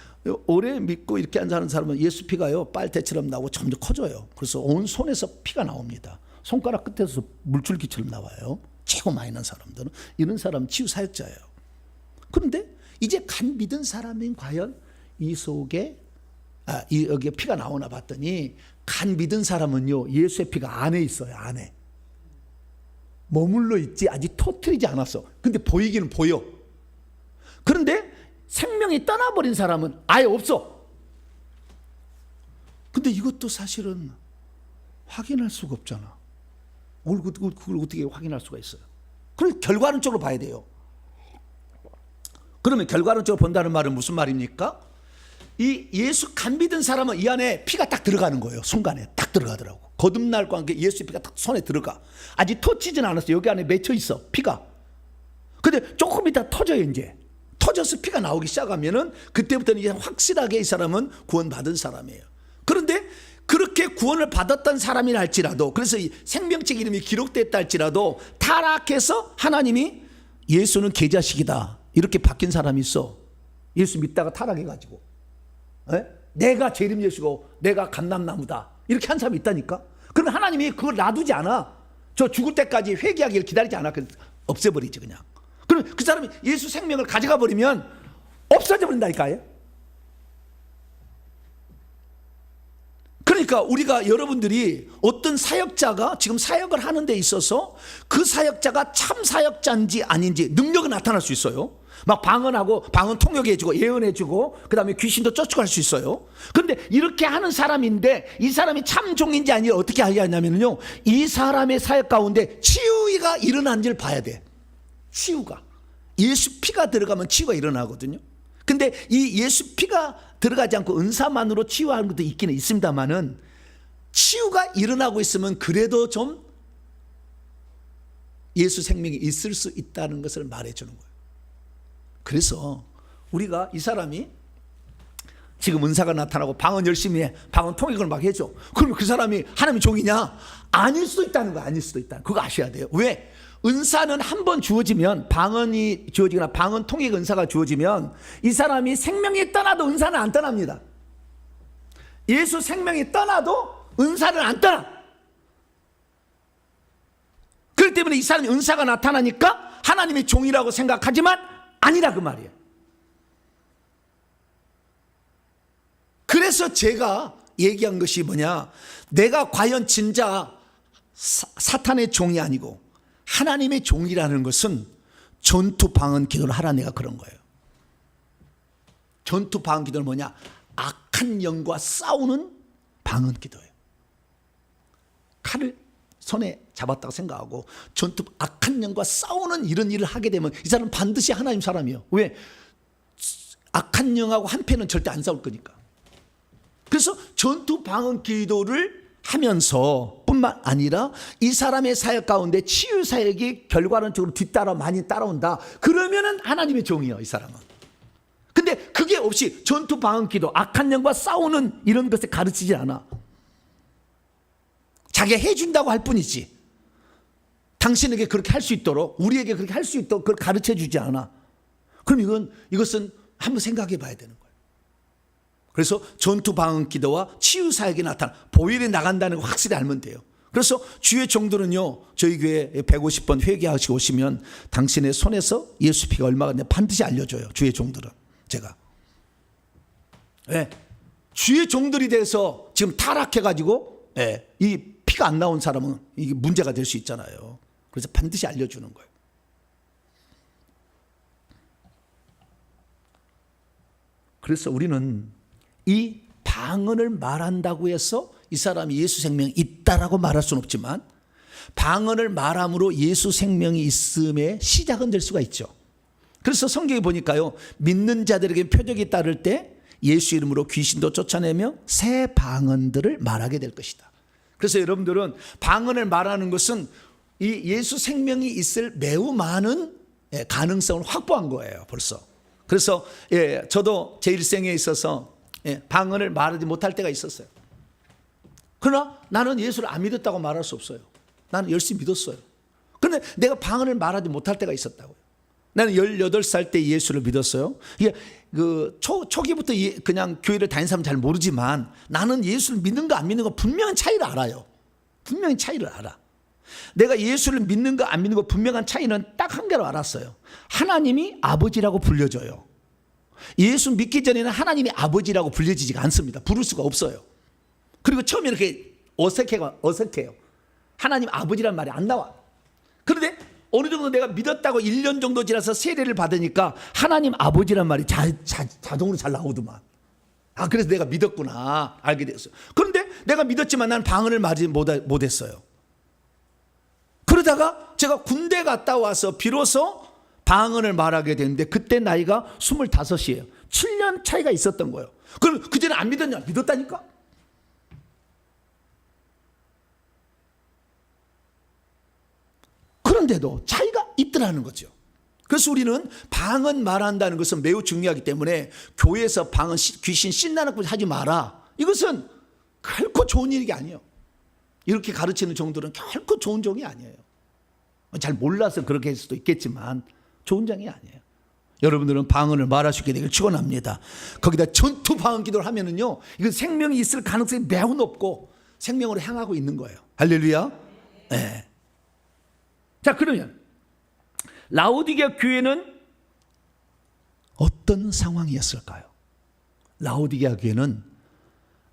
오래 믿고 이렇게 사는 사람은 예수 피가요 빨대처럼 나오고 점점 커져요. 그래서 온 손에서 피가 나옵니다. 손가락 끝에서 물줄기처럼 나와요. 최고 많이 난 사람들은. 이런 사람은 치유 사역자예요. 그런데 이제 간 믿은 사람인 과연 이 속에 여기에 피가 나오나 봤더니, 간 믿은 사람은요 예수의 피가 안에 있어요. 안에 머물러 있지 아직 터뜨리지 않았어. 근데 보이기는 보여. 그런데 생명이 떠나버린 사람은 아예 없어. 근데 이것도 사실은 확인할 수가 없잖아. 그걸 어떻게 확인할 수가 있어요? 그럼 결과론적으로 봐야 돼요. 그러면 결과론적으로 본다는 말은 무슨 말입니까? 이 예수 간 믿은 사람은 이 안에 피가 딱 들어가는 거예요. 순간에 딱 들어가더라고. 거듭날과 함께 예수의 피가 딱 손에 들어가. 아직 터지진 않았어. 여기 안에 맺혀 있어 피가. 근데 조금 이따 터져요. 이제 터져서 피가 나오기 시작하면은 그때부터는 이제 확실하게 이 사람은 구원받은 사람이에요. 그런데 그렇게 구원을 받았던 사람이라 할지라도, 그래서 이 생명책 이름이 기록됐다 할지라도 타락해서 하나님이 예수는 계자식이다 이렇게 바뀐 사람이 있어. 예수 믿다가 타락해가지고 내가 재림 예수고 내가 감람나무다 이렇게 한 사람이 있다니까. 그럼 하나님이 그걸 놔두지 않아. 저 죽을 때까지 회개하기를 기다리지 않아. 없애버리지 그냥. 그럼 그 사람이 예수 생명을 가져가 버리면 없어져 버린다니까요. 그러니까 우리가, 여러분들이 어떤 사역자가 지금 사역을 하는 데 있어서 그 사역자가 참 사역자인지 아닌지 능력은 나타날 수 있어요. 막 방언하고 방언 통역해주고 예언해주고 그 다음에 귀신도 쫓아갈 수 있어요. 그런데 이렇게 하는 사람인데 이 사람이 참 종인지 아닌지 어떻게 하냐면요, 이 사람의 사역 가운데 치유가 일어난지를 봐야 돼. 치유가, 예수 피가 들어가면 치유가 일어나거든요. 근데 이 예수 피가 들어가지 않고 은사만으로 치유하는 것도 있기는 있습니다만은, 치유가 일어나고 있으면 그래도 좀 예수 생명이 있을 수 있다는 것을 말해주는 거예요. 그래서 우리가 이 사람이 지금 은사가 나타나고 방언 열심히 해, 방언 통역을 막 해줘. 그러면 그 사람이 하나님의 종이냐? 아닐 수도 있다는 거야. 아닐 수도 있다. 그거 아셔야 돼요. 왜? 은사는 한 번 주어지면, 방언이 주어지거나 방언 통역 은사가 주어지면 이 사람이 생명이 떠나도 은사는 안 떠납니다. 예수 생명이 떠나도 은사는 안 떠나. 그렇기 때문에 이 사람이 은사가 나타나니까 하나님의 종이라고 생각하지만 아니라 그 말이에요. 그래서 제가 얘기한 것이 뭐냐, 내가 과연 진짜 사탄의 종이 아니고 하나님의 종이라는 것은 전투 방언 기도를 하라, 내가 그런 거예요. 전투 방언 기도는 뭐냐, 악한 영과 싸우는 방언 기도예요. 칼을 손에 잡았다고 생각하고 전투 악한 영과 싸우는 이런 일을 하게 되면 이 사람은 반드시 하나님 사람이에요. 왜? 악한 영하고 한패는 절대 안 싸울 거니까. 그래서 전투 방언 기도를 하면서 뿐만 아니라 이 사람의 사역 가운데 치유 사역이 결과론적으로 뒤따라 많이 따라온다. 그러면은 하나님의 종이에요, 이 사람은. 근데 그게 없이 전투 방언 기도, 악한 영과 싸우는 이런 것을 가르치지 않아. 자기가 해준다고 할 뿐이지 당신에게 그렇게 할 수 있도록, 우리에게 그렇게 할 수 있도록 그걸 가르쳐 주지 않아. 그럼 이것은 한번 생각해 봐야 되는 거예요. 그래서 전투 방언 기도와 치유 사역이 나타나 보일에 나간다는 거 확실히 알면 돼요. 그래서 주의 종들은요, 저희 교회 150번 회개하시고 오시면 당신의 손에서 예수 피가 얼마가 있는지 반드시 알려줘요. 주의 종들은. 제가 주의 종들이 돼서 지금 타락해가지고 이 피가 안 나온 사람은 이게 문제가 될 수 있잖아요. 그래서 반드시 알려주는 거예요. 그래서 우리는 이 방언을 말한다고 해서 이 사람이 예수 생명이 있다라고 말할 수는 없지만, 방언을 말함으로 예수 생명이 있음의 시작은 될 수가 있죠. 그래서 성경에 보니까요, 믿는 자들에게 표적이 따를 때 예수 이름으로 귀신도 쫓아내며 새 방언들을 말하게 될 것이다. 그래서 여러분들은 방언을 말하는 것은 이 예수 생명이 있을 매우 많은 가능성을 확보한 거예요, 벌써. 그래서 저도 제 일생에 있어서 방언을 말하지 못할 때가 있었어요. 그러나 나는 예수를 안 믿었다고 말할 수 없어요. 나는 열심히 믿었어요. 그런데 내가 방언을 말하지 못할 때가 있었다고요. 나는 18살 때 예수를 믿었어요. 이게 초기부터 그냥 교회를 다닌 사람은 잘 모르지만 나는 예수를 믿는 거 안 믿는 거 분명한 차이를 알아요. 분명히 차이를 알아. 내가 예수를 믿는 거 안 믿는 거 분명한 차이는 딱 한 개로 알았어요. 하나님이 아버지라고 불려져요. 예수 믿기 전에는 하나님이 아버지라고 불려지지가 않습니다. 부를 수가 없어요. 그리고 처음에 이렇게 어색해요. 하나님 아버지란 말이 안 나와. 그런데 어느 정도 내가 믿었다고 1년 정도 지나서 세례를 받으니까 하나님 아버지란 말이 자동으로 잘 나오더만. 그래서 내가 믿었구나 알게 됐어요. 그런데 내가 믿었지만 나는 방언을 말하지 못했어요. 그러다가 제가 군대 갔다 와서 비로소 방언을 말하게 됐는데 그때 나이가 25이에요. 7년 차이가 있었던 거예요. 그럼 그전에 안 믿었냐? 믿었다니까. 그런데도 차이가 있더라는 거죠. 그래서 우리는 방언 말한다는 것은 매우 중요하기 때문에 교회에서 방언 귀신 신나는 것 하지 마라. 이것은 결코 좋은 일이 아니에요. 이렇게 가르치는 종들은 결코 좋은 종이 아니에요. 잘 몰라서 그렇게 할 수도 있겠지만 좋은 종이 아니에요. 여러분들은 방언을 말할 수 있게 되길 축원합니다. 거기다 전투 방언 기도를 하면은요, 이건 생명이 있을 가능성이 매우 높고 생명으로 향하고 있는 거예요. 할렐루야. 네. 자, 그러면 라오디게아 교회는 어떤 상황이었을까요? 라오디게아 교회는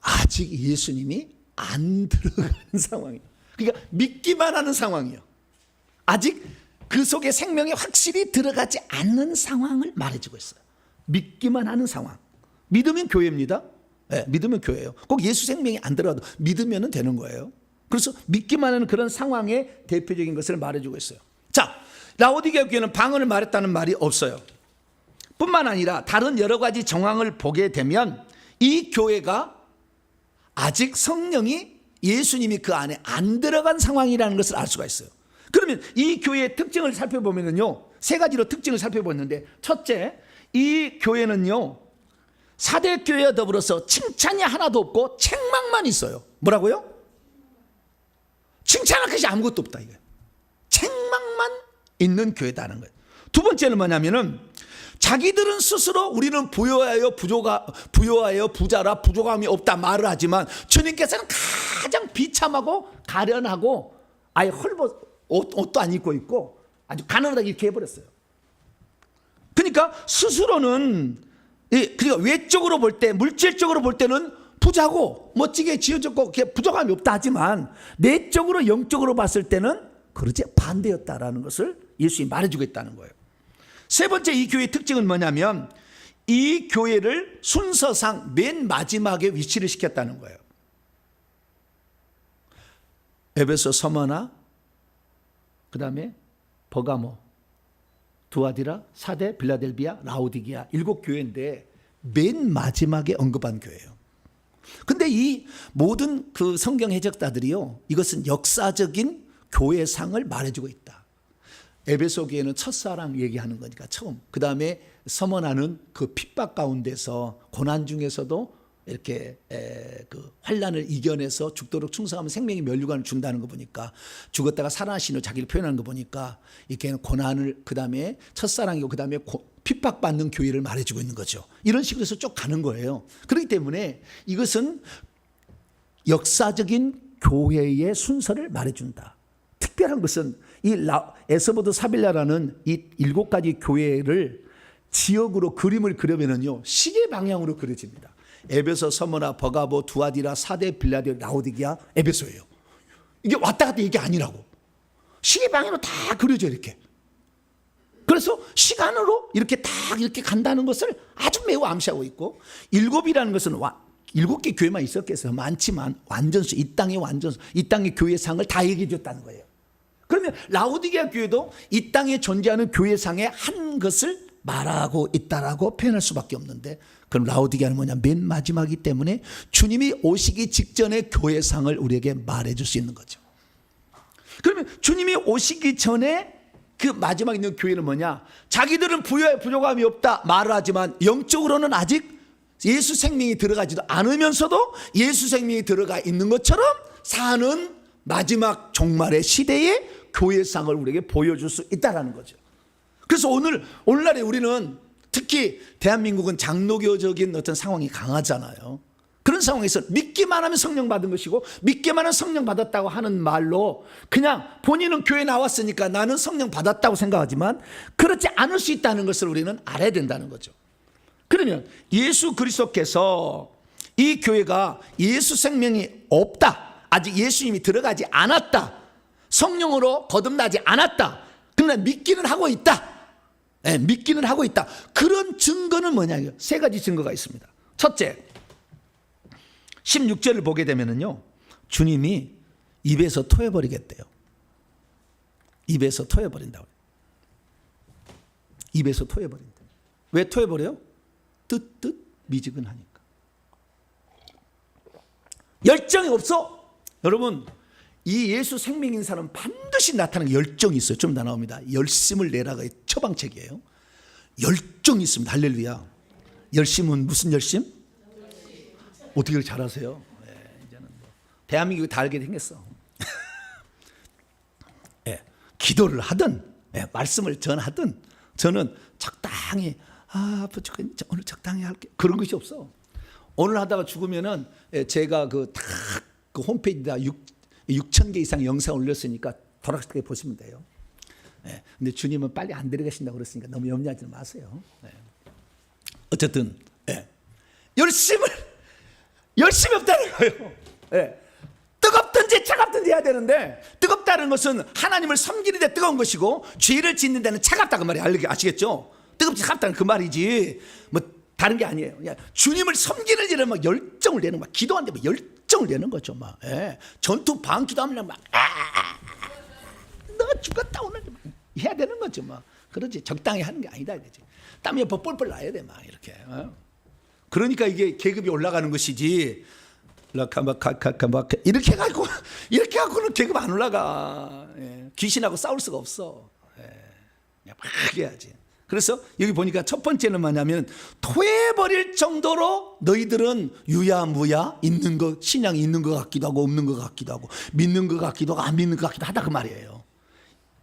아직 예수님이 안 들어간 상황이에요. 그러니까 믿기만 하는 상황이에요. 아직 그 속에 생명이 확실히 들어가지 않는 상황을 말해주고 있어요. 믿기만 하는 상황. 믿으면 교회입니다. 네, 믿으면 교회예요. 꼭 예수 생명이 안 들어가도 믿으면 되는 거예요. 그래서 믿기만 하는 그런 상황의 대표적인 것을 말해주고 있어요. 자, 라오디게아 교회는 방언을 말했다는 말이 없어요. 뿐만 아니라 다른 여러 가지 정황을 보게 되면 이 교회가 아직 성령이 예수님이 그 안에 안 들어간 상황이라는 것을 알 수가 있어요. 그러면 이 교회의 특징을 살펴보면요, 세 가지로 특징을 살펴보는데, 첫째, 이 교회는요, 사대 교회와 더불어서 칭찬이 하나도 없고 책망만 있어요. 뭐라고요? 칭찬할 것이 아무것도 없다 이거예요. 책망만 있는 교회다는 거예요. 두 번째는 뭐냐면은 자기들은 스스로 우리는 부여하여 부자라 부족함이 없다 말을 하지만 주님께서는 가장 비참하고 가련하고 아예 옷도 안 입고 있고 아주 가난하게 이렇게 해버렸어요. 그러니까 스스로는 그러니까 외적으로 볼 때, 물질적으로 볼 때는 부자고 멋지게 지어졌고 부족함이 없다 하지만 내적으로 영적으로 봤을 때는 그러지 반대였다라는 것을 예수님이 말해주고 있다는 거예요. 세 번째, 이 교회의 특징은 뭐냐면 이 교회를 순서상 맨 마지막에 위치를 시켰다는 거예요. 에베소, 서머나, 그 다음에 버가모, 두아디라, 사대, 빌라델비아, 라오디게아 7교회인데 맨 마지막에 언급한 교회예요. 근데 이 모든 그 성경 해석가들이요, 이것은 역사적인 교회상을 말해주고 있다. 에베소 교회는 첫사랑 얘기하는 거니까 처음. 그 다음에 서머나는 그 핍박 가운데서 고난 중에서도 이렇게 그 환난을 이겨내서 죽도록 충성하면 생명의 면류관을 준다는 거 보니까, 죽었다가 살아나신 후 자기를 표현하는 거 보니까 이렇게 고난을, 그 다음에 첫사랑이고 그 다음에 핍박받는 교회를 말해주고 있는 거죠. 이런 식으로 해서 쭉 가는 거예요. 그렇기 때문에 이것은 역사적인 교회의 순서를 말해준다. 특별한 것은 이 에스보드 사빌라라는 이 7가지 교회를 지역으로 그림을 그려면은요, 시계 방향으로 그려집니다. 에베소, 서머나, 버가보, 두아디라, 사대, 빌라델, 라오디게아, 에베소예요. 이게 왔다 갔다 이게 아니라고. 시계 방향으로 다 그려져 이렇게. 그래서 시간으로 이렇게 딱 이렇게 간다는 것을 아주 매우 암시하고 있고, 7이라는 것은 7개 교회만 있었겠어요. 많지만 완전수, 이 땅의 완전수, 이 땅의 교회상을 다 얘기해 줬다는 거예요. 그러면 라오디게아 교회도 이 땅에 존재하는 교회상의 한 것을 말하고 있다라고 표현할 수밖에 없는데, 그럼 라오디게아는 뭐냐? 맨 마지막이기 때문에 주님이 오시기 직전에 교회상을 우리에게 말해줄 수 있는 거죠. 그러면 주님이 오시기 전에 그 마지막에 있는 교회는 뭐냐? 자기들은 부여에 부족함이 없다 말을 하지만 영적으로는 아직 예수 생명이 들어가지도 않으면서도 예수 생명이 들어가 있는 것처럼 사는 마지막 종말의 시대에 교회상을 우리에게 보여줄 수 있다는 거죠. 그래서 오늘날에 우리는 특히 대한민국은 장로교적인 어떤 상황이 강하잖아요. 그런 상황에서 믿기만 하면 성령 받은 것이고, 믿기만 하면 성령 받았다고 하는 말로 그냥 본인은 교회 나왔으니까 나는 성령 받았다고 생각하지만 그렇지 않을 수 있다는 것을 우리는 알아야 된다는 거죠. 그러면 예수 그리스도께서 이 교회가 예수 생명이 없다, 아직 예수님이 들어가지 않았다, 성령으로 거듭나지 않았다, 그러나 믿기는 하고 있다, 믿기는 하고 있다. 그런 증거는 뭐냐고요? 세 가지 증거가 있습니다. 첫째, 16절을 보게 되면은요, 주님이 입에서 토해버리겠대요. 입에서 토해버린다고. 입에서 토해버린다. 왜 토해버려요? 뜨뜻 미지근하니까. 열정이 없어. 여러분, 이 예수 생명인 사람은 반드시 나타나는 열정이 있어요. 좀 더 나옵니다. 열심을 내라가 처방책이에요. 열정이 있습니다. 할렐루야. 열심은 무슨 열심? 어떻게 그렇게 잘하세요? 네, 이제는 뭐 대한민국이 다 알게 생겼어. 네, 기도를 하든 말씀을 전하든 저는 적당히 오늘 적당히 할게, 그런 것이 없어. 오늘 하다가 죽으면은 제가 그 홈페이지에다 6,000개 이상 영상 올렸으니까 돌아가시게 보시면 돼요. 근데 주님은 빨리 안 데려가신다고 그랬으니까 너무 염려하지 마세요. 어쨌든 열심히 없다는 거예요. 뜨겁든지 차갑든지 해야 되는데, 뜨겁다는 것은 하나님을 섬기는 데 뜨거운 것이고 죄를 짓는 데는 차갑다 그 말이 아시겠죠? 뜨겁지 차갑다는 그 말이지 뭐 다른 게 아니에요. 그냥 주님을 섬기는 일에 막 열정을 내는, 막 기도하는데 막 열정을 내는 거죠. 막 전투 방 기도하면 막 너 죽었다 오늘 해야 되는 거죠. 막 그러지, 적당히 하는 게 아니다 이거지. 땀이 뻘뻘 나야 돼 막 이렇게. 그러니까 이게 계급이 올라가는 것이지, 이렇게 해갖고는 계급 안 올라가. 귀신하고 싸울 수가 없어. 그냥 막 해야지. 그래서 여기 보니까 첫 번째는 뭐냐면, 토해버릴 정도로 너희들은 유야무야 있는 거, 신앙이 있는 것 같기도 하고 없는 것 같기도 하고 믿는 것 같기도 하고 안 믿는 것 같기도 하다 그 말이에요.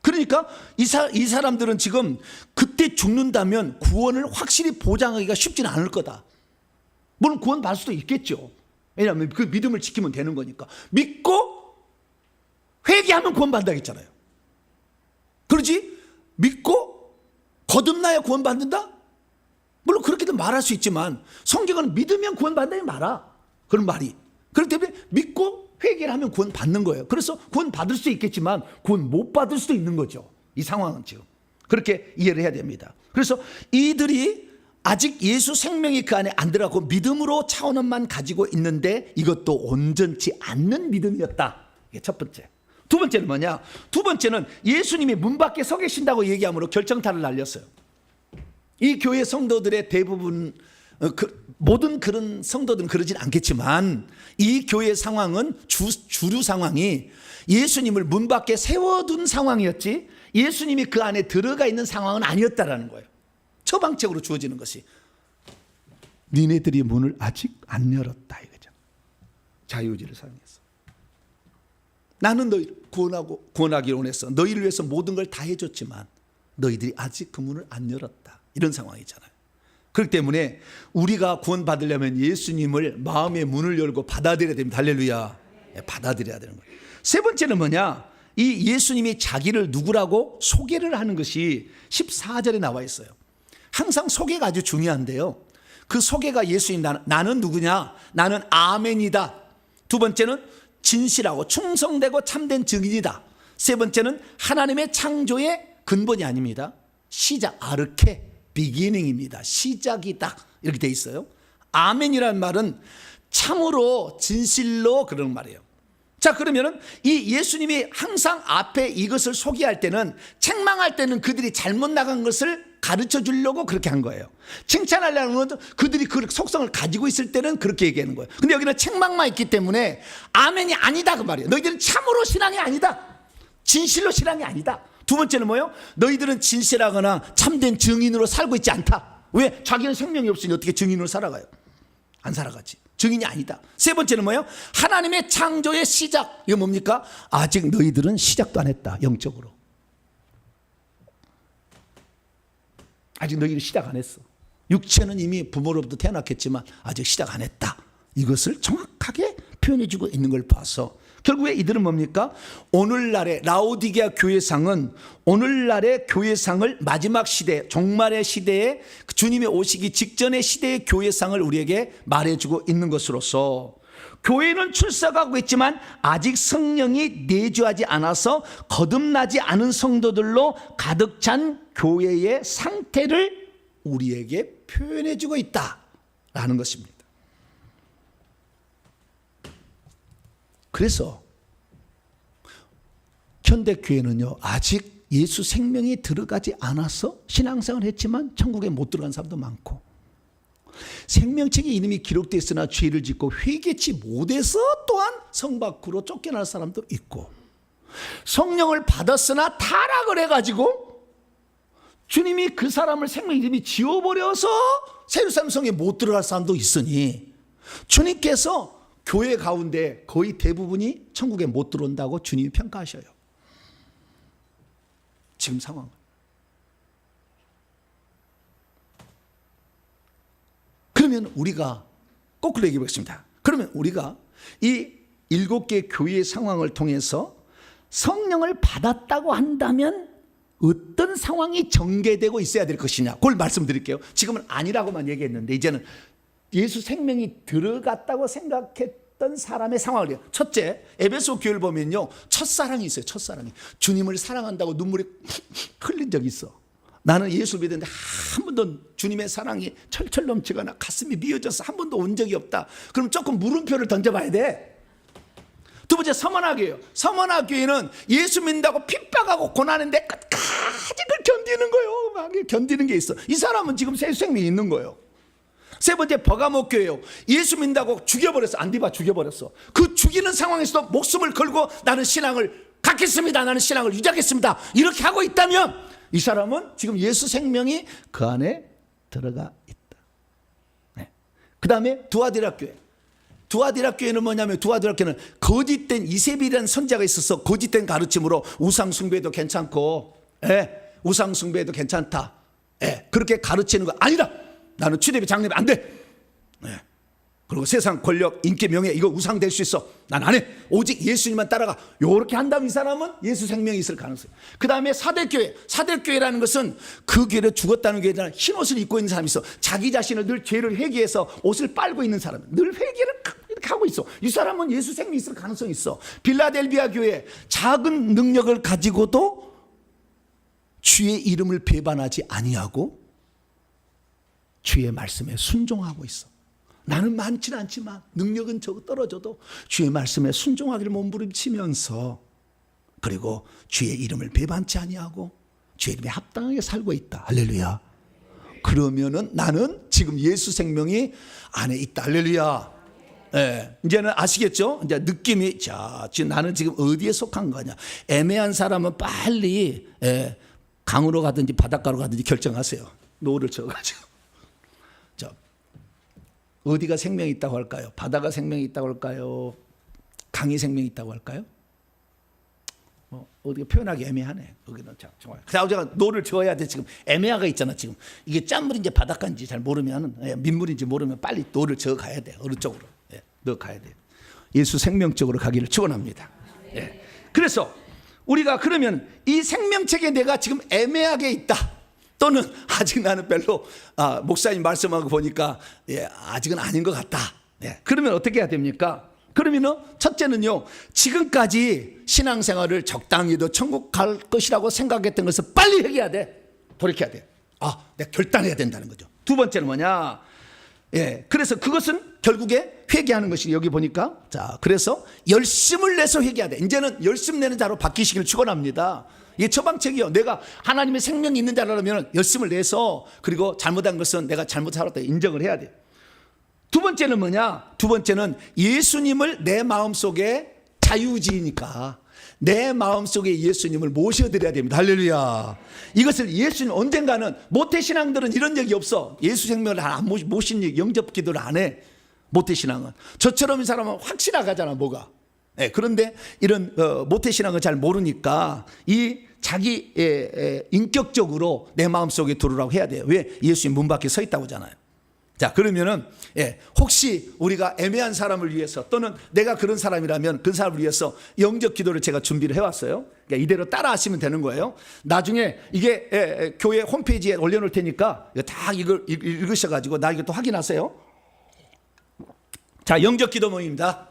그러니까 이 사람들은 지금 그때 죽는다면 구원을 확실히 보장하기가 쉽지는 않을 거다. 물론 구원 받을 수도 있겠죠. 왜냐하면 그 믿음을 지키면 되는 거니까. 믿고 회개하면 구원 받는다 했잖아요. 그러지? 믿고 거듭나야 구원 받는다? 물론 그렇게도 말할 수 있지만 성경은 믿으면 구원 받는다는 말아. 그런 말이. 그렇기 때문에 믿고 회개를 하면 구원 받는 거예요. 그래서 구원 받을 수 있겠지만 구원 못 받을 수도 있는 거죠. 이 상황은 지금 그렇게 이해를 해야 됩니다. 그래서 이들이 아직 예수 생명이 그 안에 안 들어가고 믿음으로 차원만 가지고 있는데 이것도 온전치 않는 믿음이었다. 이게 첫 번째. 두 번째는 뭐냐? 두 번째는 예수님이 문 밖에 서 계신다고 얘기함으로 결정타를 날렸어요. 이 교회 성도들의 대부분, 모든 그런 성도들은 그러진 않겠지만 이 교회 상황은 주류 상황이 예수님을 문 밖에 세워둔 상황이었지 예수님이 그 안에 들어가 있는 상황은 아니었다라는 거예요. 처방책으로 주어지는 것이 니네들이 문을 아직 안 열었다 이거죠. 자유의지를 사용해서 나는 너희를 구원하기를 원했어. 너희를 위해서 모든 걸 다 해줬지만 너희들이 아직 그 문을 안 열었다. 이런 상황이잖아요. 그렇기 때문에 우리가 구원받으려면 예수님을 마음의 문을 열고 받아들여야 됩니다. 할렐루야. 받아들여야 되는 거예요. 세 번째는 뭐냐? 이 예수님이 자기를 누구라고 소개를 하는 것이 14절에 나와 있어요. 항상 소개가 아주 중요한데요. 그 소개가 예수님, 나는 누구냐? 나는 아멘이다. 두 번째는 진실하고 충성되고 참된 증인이다. 세 번째는 하나님의 창조의 근본이 아닙니다. 시작, 아르케, 비기닝입니다. 시작이다. 이렇게 돼 있어요. 아멘이라는 말은 참으로 진실로 그런 말이에요. 자, 그러면은 이 예수님이 항상 앞에 이것을 소개할 때는 책망할 때는 그들이 잘못 나간 것을 가르쳐 주려고 그렇게 한 거예요. 칭찬하려는 건 그들이 그 속성을 가지고 있을 때는 그렇게 얘기하는 거예요. 근데 여기는 책망만 있기 때문에 아멘이 아니다 그 말이에요. 너희들은 참으로 신앙이 아니다. 진실로 신앙이 아니다. 두 번째는 뭐예요? 너희들은 진실하거나 참된 증인으로 살고 있지 않다. 왜? 자기는 생명이 없으니 어떻게 증인으로 살아가요? 안 살아가지. 증인이 아니다. 세 번째는 뭐예요? 하나님의 창조의 시작. 이거 뭡니까? 아직 너희들은 시작도 안 했다. 영적으로. 아직 너희들이 시작 안 했어. 육체는 이미 부모로부터 태어났겠지만 아직 시작 안 했다. 이것을 정확하게 표현해주고 있는 걸 봐서 결국에 이들은 뭡니까? 오늘날의 라오디게아 교회상은 오늘날의 교회상을 마지막 시대, 종말의 시대에 주님의 오시기 직전의 시대의 교회상을 우리에게 말해주고 있는 것으로서 교회는 출석하고 있지만 아직 성령이 내주하지 않아서 거듭나지 않은 성도들로 가득 찬 교회의 상태를 우리에게 표현해주고 있다라는 것입니다. 그래서 현대교회는요 아직 예수 생명이 들어가지 않아서 신앙생활을 했지만 천국에 못 들어간 사람도 많고, 생명책에 이름이 기록되어 있으나 죄를 짓고 회개치 못해서 또한 성 밖으로 쫓겨날 사람도 있고, 성령을 받았으나 타락을 해가지고 주님이 그 사람을 생명 이름이 지워버려서 예루살렘 성에 못 들어갈 사람도 있으니 주님께서 교회 가운데 거의 대부분이 천국에 못 들어온다고 주님이 평가하셔요. 지금 상황은. 그러면 우리가 거꾸로 얘기해 보겠습니다. 그러면 우리가 이 7개 교회의 상황을 통해서 성령을 받았다고 한다면 어떤 상황이 전개되고 있어야 될 것이냐, 그걸 말씀드릴게요. 지금은 아니라고만 얘기했는데 이제는 예수 생명이 들어갔다고 생각했던 사람의 상황을 해요. 첫째, 에베소 교회를 보면요 첫사랑이 있어요. 첫사랑이. 주님을 사랑한다고 눈물이 흘린 적이 있어. 나는 예수를 믿었는데 한 번도 주님의 사랑이 철철 넘치거나 가슴이 미어져서 한 번도 온 적이 없다. 그럼 조금 물음표를 던져봐야 돼. 두 번째, 서머나교회예요. 서머나교회는 예수 믿는다고 핍박하고 고난인데 끝까지 그걸 견디는 거예요. 막 견디는 게 있어. 이 사람은 지금 새 생명이 있는 거예요. 세 번째, 버가모교회예요. 예수 믿는다고 죽여버렸어. 안디바 죽여버렸어. 그 죽이는 상황에서도 목숨을 걸고 나는 신앙을 갖겠습니다. 나는 신앙을 유지하겠습니다. 이렇게 하고 있다면 이 사람은 지금 예수 생명이 그 안에 들어가 있다. 네. 그 다음에 두아디라 교회. 두아디라 교회는 뭐냐면 두아디라 교회는 거짓된 이세벨이라는 선자가 있어서 거짓된 가르침으로 우상 숭배도 괜찮고, 우상 숭배도 괜찮다. 그렇게 가르치는 거 아니다. 나는 추대비 장례비 안 돼. 그리고 세상 권력, 인기, 명예 이거 우상 될 수 있어. 난 안 해. 오직 예수님만 따라가. 요렇게 한다면 이 사람은 예수 생명이 있을 가능성이. 그 다음에 사대교회. 사대교회라는 것은 그 교회를 죽었다는 게 아니라 흰 옷을 입고 있는 사람이 있어. 자기 자신을 늘 죄를 회개해서 옷을 빨고 있는 사람. 늘 회개를 이렇게 하고 있어. 이 사람은 예수 생명이 있을 가능성이 있어. 빌라델비아 교회. 작은 능력을 가지고도 주의 이름을 배반하지 아니하고 주의 말씀에 순종하고 있어. 나는 많지는 않지만 능력은 떨어져도 주의 말씀에 순종하기를 몸부림치면서, 그리고 주의 이름을 배반치 아니하고 주의 이름에 합당하게 살고 있다. 할렐루야. 그러면은 나는 지금 예수 생명이 안에 있다. 할렐루야. 이제는 아시겠죠? 이제 느낌이, 자, 지금 나는 지금 어디에 속한 거냐. 애매한 사람은 빨리 강으로 가든지 바닷가로 가든지 결정하세요. 노를 쳐가지고. 어디가 생명이 있다고 할까요? 바다가 생명이 있다고 할까요? 강이 생명이 있다고 할까요? 어디가 표현하기 애매하네. 여기는 정말. 그래서 제가 노를 지어야 돼. 지금 애매하가 있잖아. 지금 이게 짠물인지 바닷가인지 잘 모르면, 민물인지 모르면 빨리 노를 지어 가야 돼. 어느 쪽으로 넣어 가야 돼. 예수 생명적으로 가기를 축원합니다. 그래서 우리가 그러면 이 생명책에 내가 지금 애매하게 있다. 또는 아직 나는 별로 목사님 말씀하고 보니까 아직은 아닌 것 같다. 그러면 어떻게 해야 됩니까? 그러면은 첫째는요, 지금까지 신앙생활을 적당히 해도 천국 갈 것이라고 생각했던 것을 빨리 회개해야 돼. 돌이켜야 돼. 내가 결단해야 된다는 거죠. 두 번째는 뭐냐? 그래서 그것은 결국에 회개하는 것이 여기 보니까, 자, 그래서 열심을 내서 회개해야 돼. 이제는 열심 내는 자로 바뀌시길 축원합니다. 이게 처방책이요. 내가 하나님의 생명이 있는 자라면 열심을 내서 그리고 잘못한 것은 내가 잘못 살았다 인정을 해야 돼요. 두 번째는 뭐냐? 두 번째는 예수님을 내 마음속에 자유주의니까 내 마음속에 예수님을 모셔드려야 됩니다. 할렐루야. 이것을 예수님 언젠가는 모태신앙들은 이런 적이 없어. 예수 생명을 안 모신 적 영접 기도를 안 해. 모태신앙은. 저처럼 이 사람은 확 지나가잖아 뭐가. 네, 그런데 이런 모태신앙을 잘 모르니까 이 자기 인격적으로 내 마음속에 들어오라고 해야 돼요. 왜? 예수님 문 밖에 서 있다고 하잖아요. 자, 그러면은 혹시 우리가 애매한 사람을 위해서 또는 내가 그런 사람이라면 그 사람을 위해서 영접 기도를 제가 준비를 해왔어요. 그러니까 이대로 따라 하시면 되는 거예요. 나중에 이게 교회 홈페이지에 올려놓을 테니까 다 이걸 읽으셔가지고 나에게 또 확인하세요. 자, 영접 기도 모임입니다.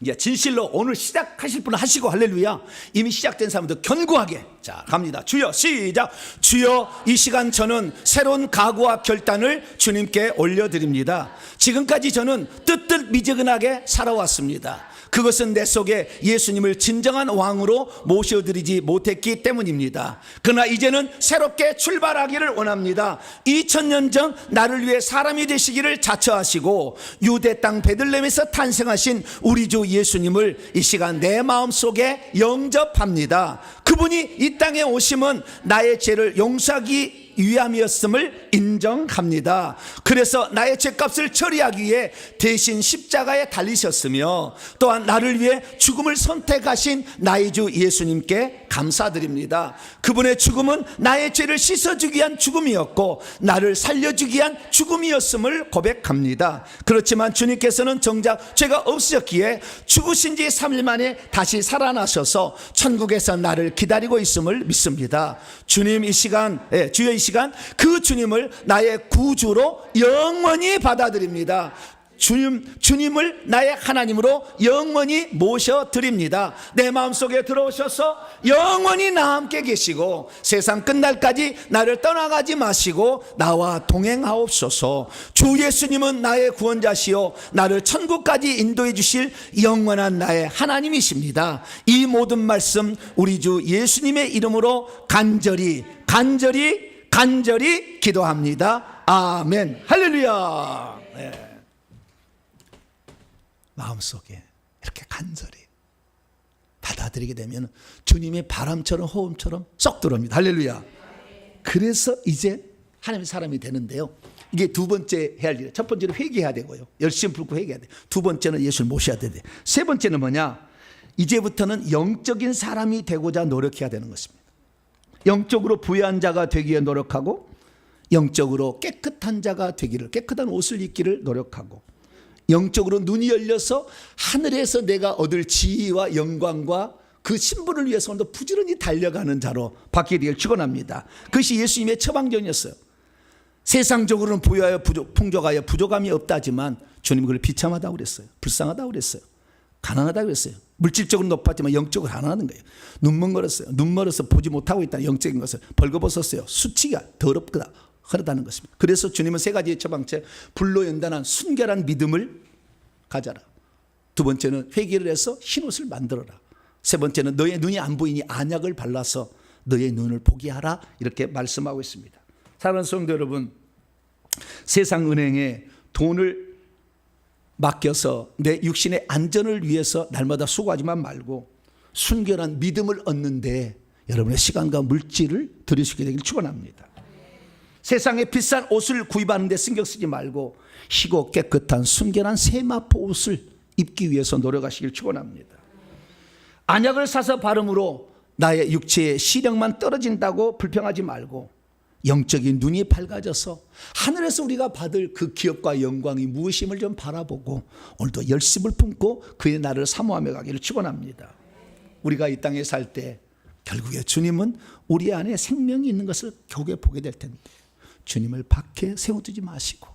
이제 진실로 오늘 시작하실 분은 하시고 할렐루야. 이미 시작된 사람도 견고하게 자 갑니다. 주여 시작. 주여 이 시간 저는 새로운 각오와 결단을 주님께 올려드립니다. 지금까지 저는 뜨뜻미지근하게 살아왔습니다. 그것은 내 속에 예수님을 진정한 왕으로 모셔드리지 못했기 때문입니다. 그러나 이제는 새롭게 출발하기를 원합니다. 2000년 전 나를 위해 사람이 되시기를 자처하시고 유대 땅 베들레헴에서 탄생하신 우리 주 예수님을 이 시간 내 마음속에 영접합니다. 그분이 이 땅에 오심은 나의 죄를 용서하기 위함이었음을 인정합니다. 그래서 나의 죄값을 처리하기 위해 대신 십자가에 달리셨으며 또한 나를 위해 죽음을 선택하신 나의 주 예수님께 감사드립니다. 그분의 죽음은 나의 죄를 씻어주기 위한 죽음이었고 나를 살려주기 위한 죽음이었음을 고백합니다. 그렇지만 주님께서는 정작 죄가 없으셨기에 죽으신 지 3일 만에 다시 살아나셔서 천국에서 나를 기다리고 있음을 믿습니다. 주님 이 시간 주여 이 시간 그 주님을 나의 구주로 영원히 받아들입니다. 주님을 나의 하나님으로 영원히 모셔드립니다. 내 마음속에 들어오셔서 영원히 나와 함께 계시고 세상 끝날까지 나를 떠나가지 마시고 나와 동행하옵소서. 주 예수님은 나의 구원자시요 나를 천국까지 인도해 주실 영원한 나의 하나님이십니다. 이 모든 말씀 우리 주 예수님의 이름으로 간절히 기도합니다. 아멘. 할렐루야. 네. 마음속에 이렇게 간절히 받아들이게 되면 주님의 바람처럼 호흡처럼 쏙 들어옵니다. 할렐루야. 그래서 이제 하나님의 사람이 되는데요. 이게 두 번째 해야 할 일. 첫 번째는 회개해야 되고요. 열심히 불고 회개해야 돼요. 두 번째는 예수를 모셔야 돼요. 세 번째는 뭐냐? 이제부터는 영적인 사람이 되고자 노력해야 되는 것입니다. 영적으로 부유한 자가 되기 위해 노력하고 영적으로 깨끗한 자가 되기를 깨끗한 옷을 입기를 노력하고 영적으로 눈이 열려서 하늘에서 내가 얻을 지위와 영광과 그 신분을 위해서 오늘도 부지런히 달려가는 자로 바뀌게 되길 축원합니다. 그것이 예수님의 처방전이었어요. 세상적으로는 부유하여 풍족하여 부족함이 없다지만 주님은 그걸 비참하다고 그랬어요. 불쌍하다고 그랬어요. 가난하다고 그랬어요. 물질적으로 높았지만 영적으로 가난하는 거예요. 눈 멀어서 보지 못하고 있다는 영적인 것을 벌거벗었어요. 수치가 더럽다 그러다는 것입니다. 그래서 주님은 세 가지의 처방책, 불로 연단한 순결한 믿음을 가져라. 두 번째는 회개를 해서 흰옷을 만들어라. 세 번째는 너의 눈이 안 보이니 안약을 발라서 너의 눈을 보게 하라. 이렇게 말씀하고 있습니다. 사랑하는 성도 여러분, 세상 은행에 돈을 맡겨서 내 육신의 안전을 위해서 날마다 수고하지만 말고 순결한 믿음을 얻는데 여러분의 시간과 물질을 들이시게 되길 축원합니다. 세상에 비싼 옷을 구입하는 데 신경 쓰지 말고 희고 깨끗한 순결한 세마포 옷을 입기 위해서 노력하시길 축원합니다. 안약을 사서 바름으로 나의 육체의 시력만 떨어진다고 불평하지 말고 영적인 눈이 밝아져서 하늘에서 우리가 받을 그 기업과 영광이 무엇임을 좀 바라보고 오늘도 열심을 품고 그의 나를 사모하며 가기를 축원합니다. 우리가 이 땅에 살 때 결국에 주님은 우리 안에 생명이 있는 것을 결국에 보게 될 텐데 주님을 밖에 세워두지 마시고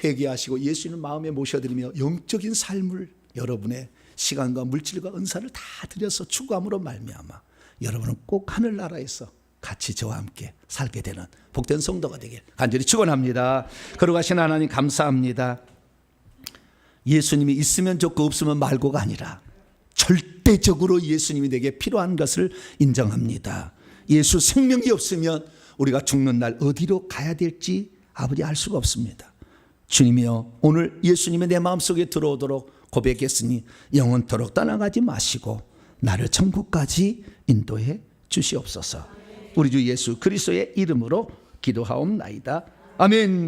회개하시고 예수님을 마음에 모셔드리며 영적인 삶을 여러분의 시간과 물질과 은사를 다 들여서 추구함으로 말미암아 여러분은 꼭 하늘나라에서 같이 저와 함께 살게 되는 복된 성도가 되길 간절히 축원합니다. 거룩하신 하나님 감사합니다. 예수님이 있으면 좋고 없으면 말고가 아니라 절대적으로 예수님이 내게 필요한 것을 인정합니다. 예수 생명이 없으면 우리가 죽는 날 어디로 가야 될지 아버지 알 수가 없습니다. 주님이여, 오늘 예수님이 내 마음속에 들어오도록 고백했으니 영원토록 떠나가지 마시고 나를 천국까지 인도해 주시옵소서. 우리 주 예수 그리스도의 이름으로 기도하옵나이다. 아멘.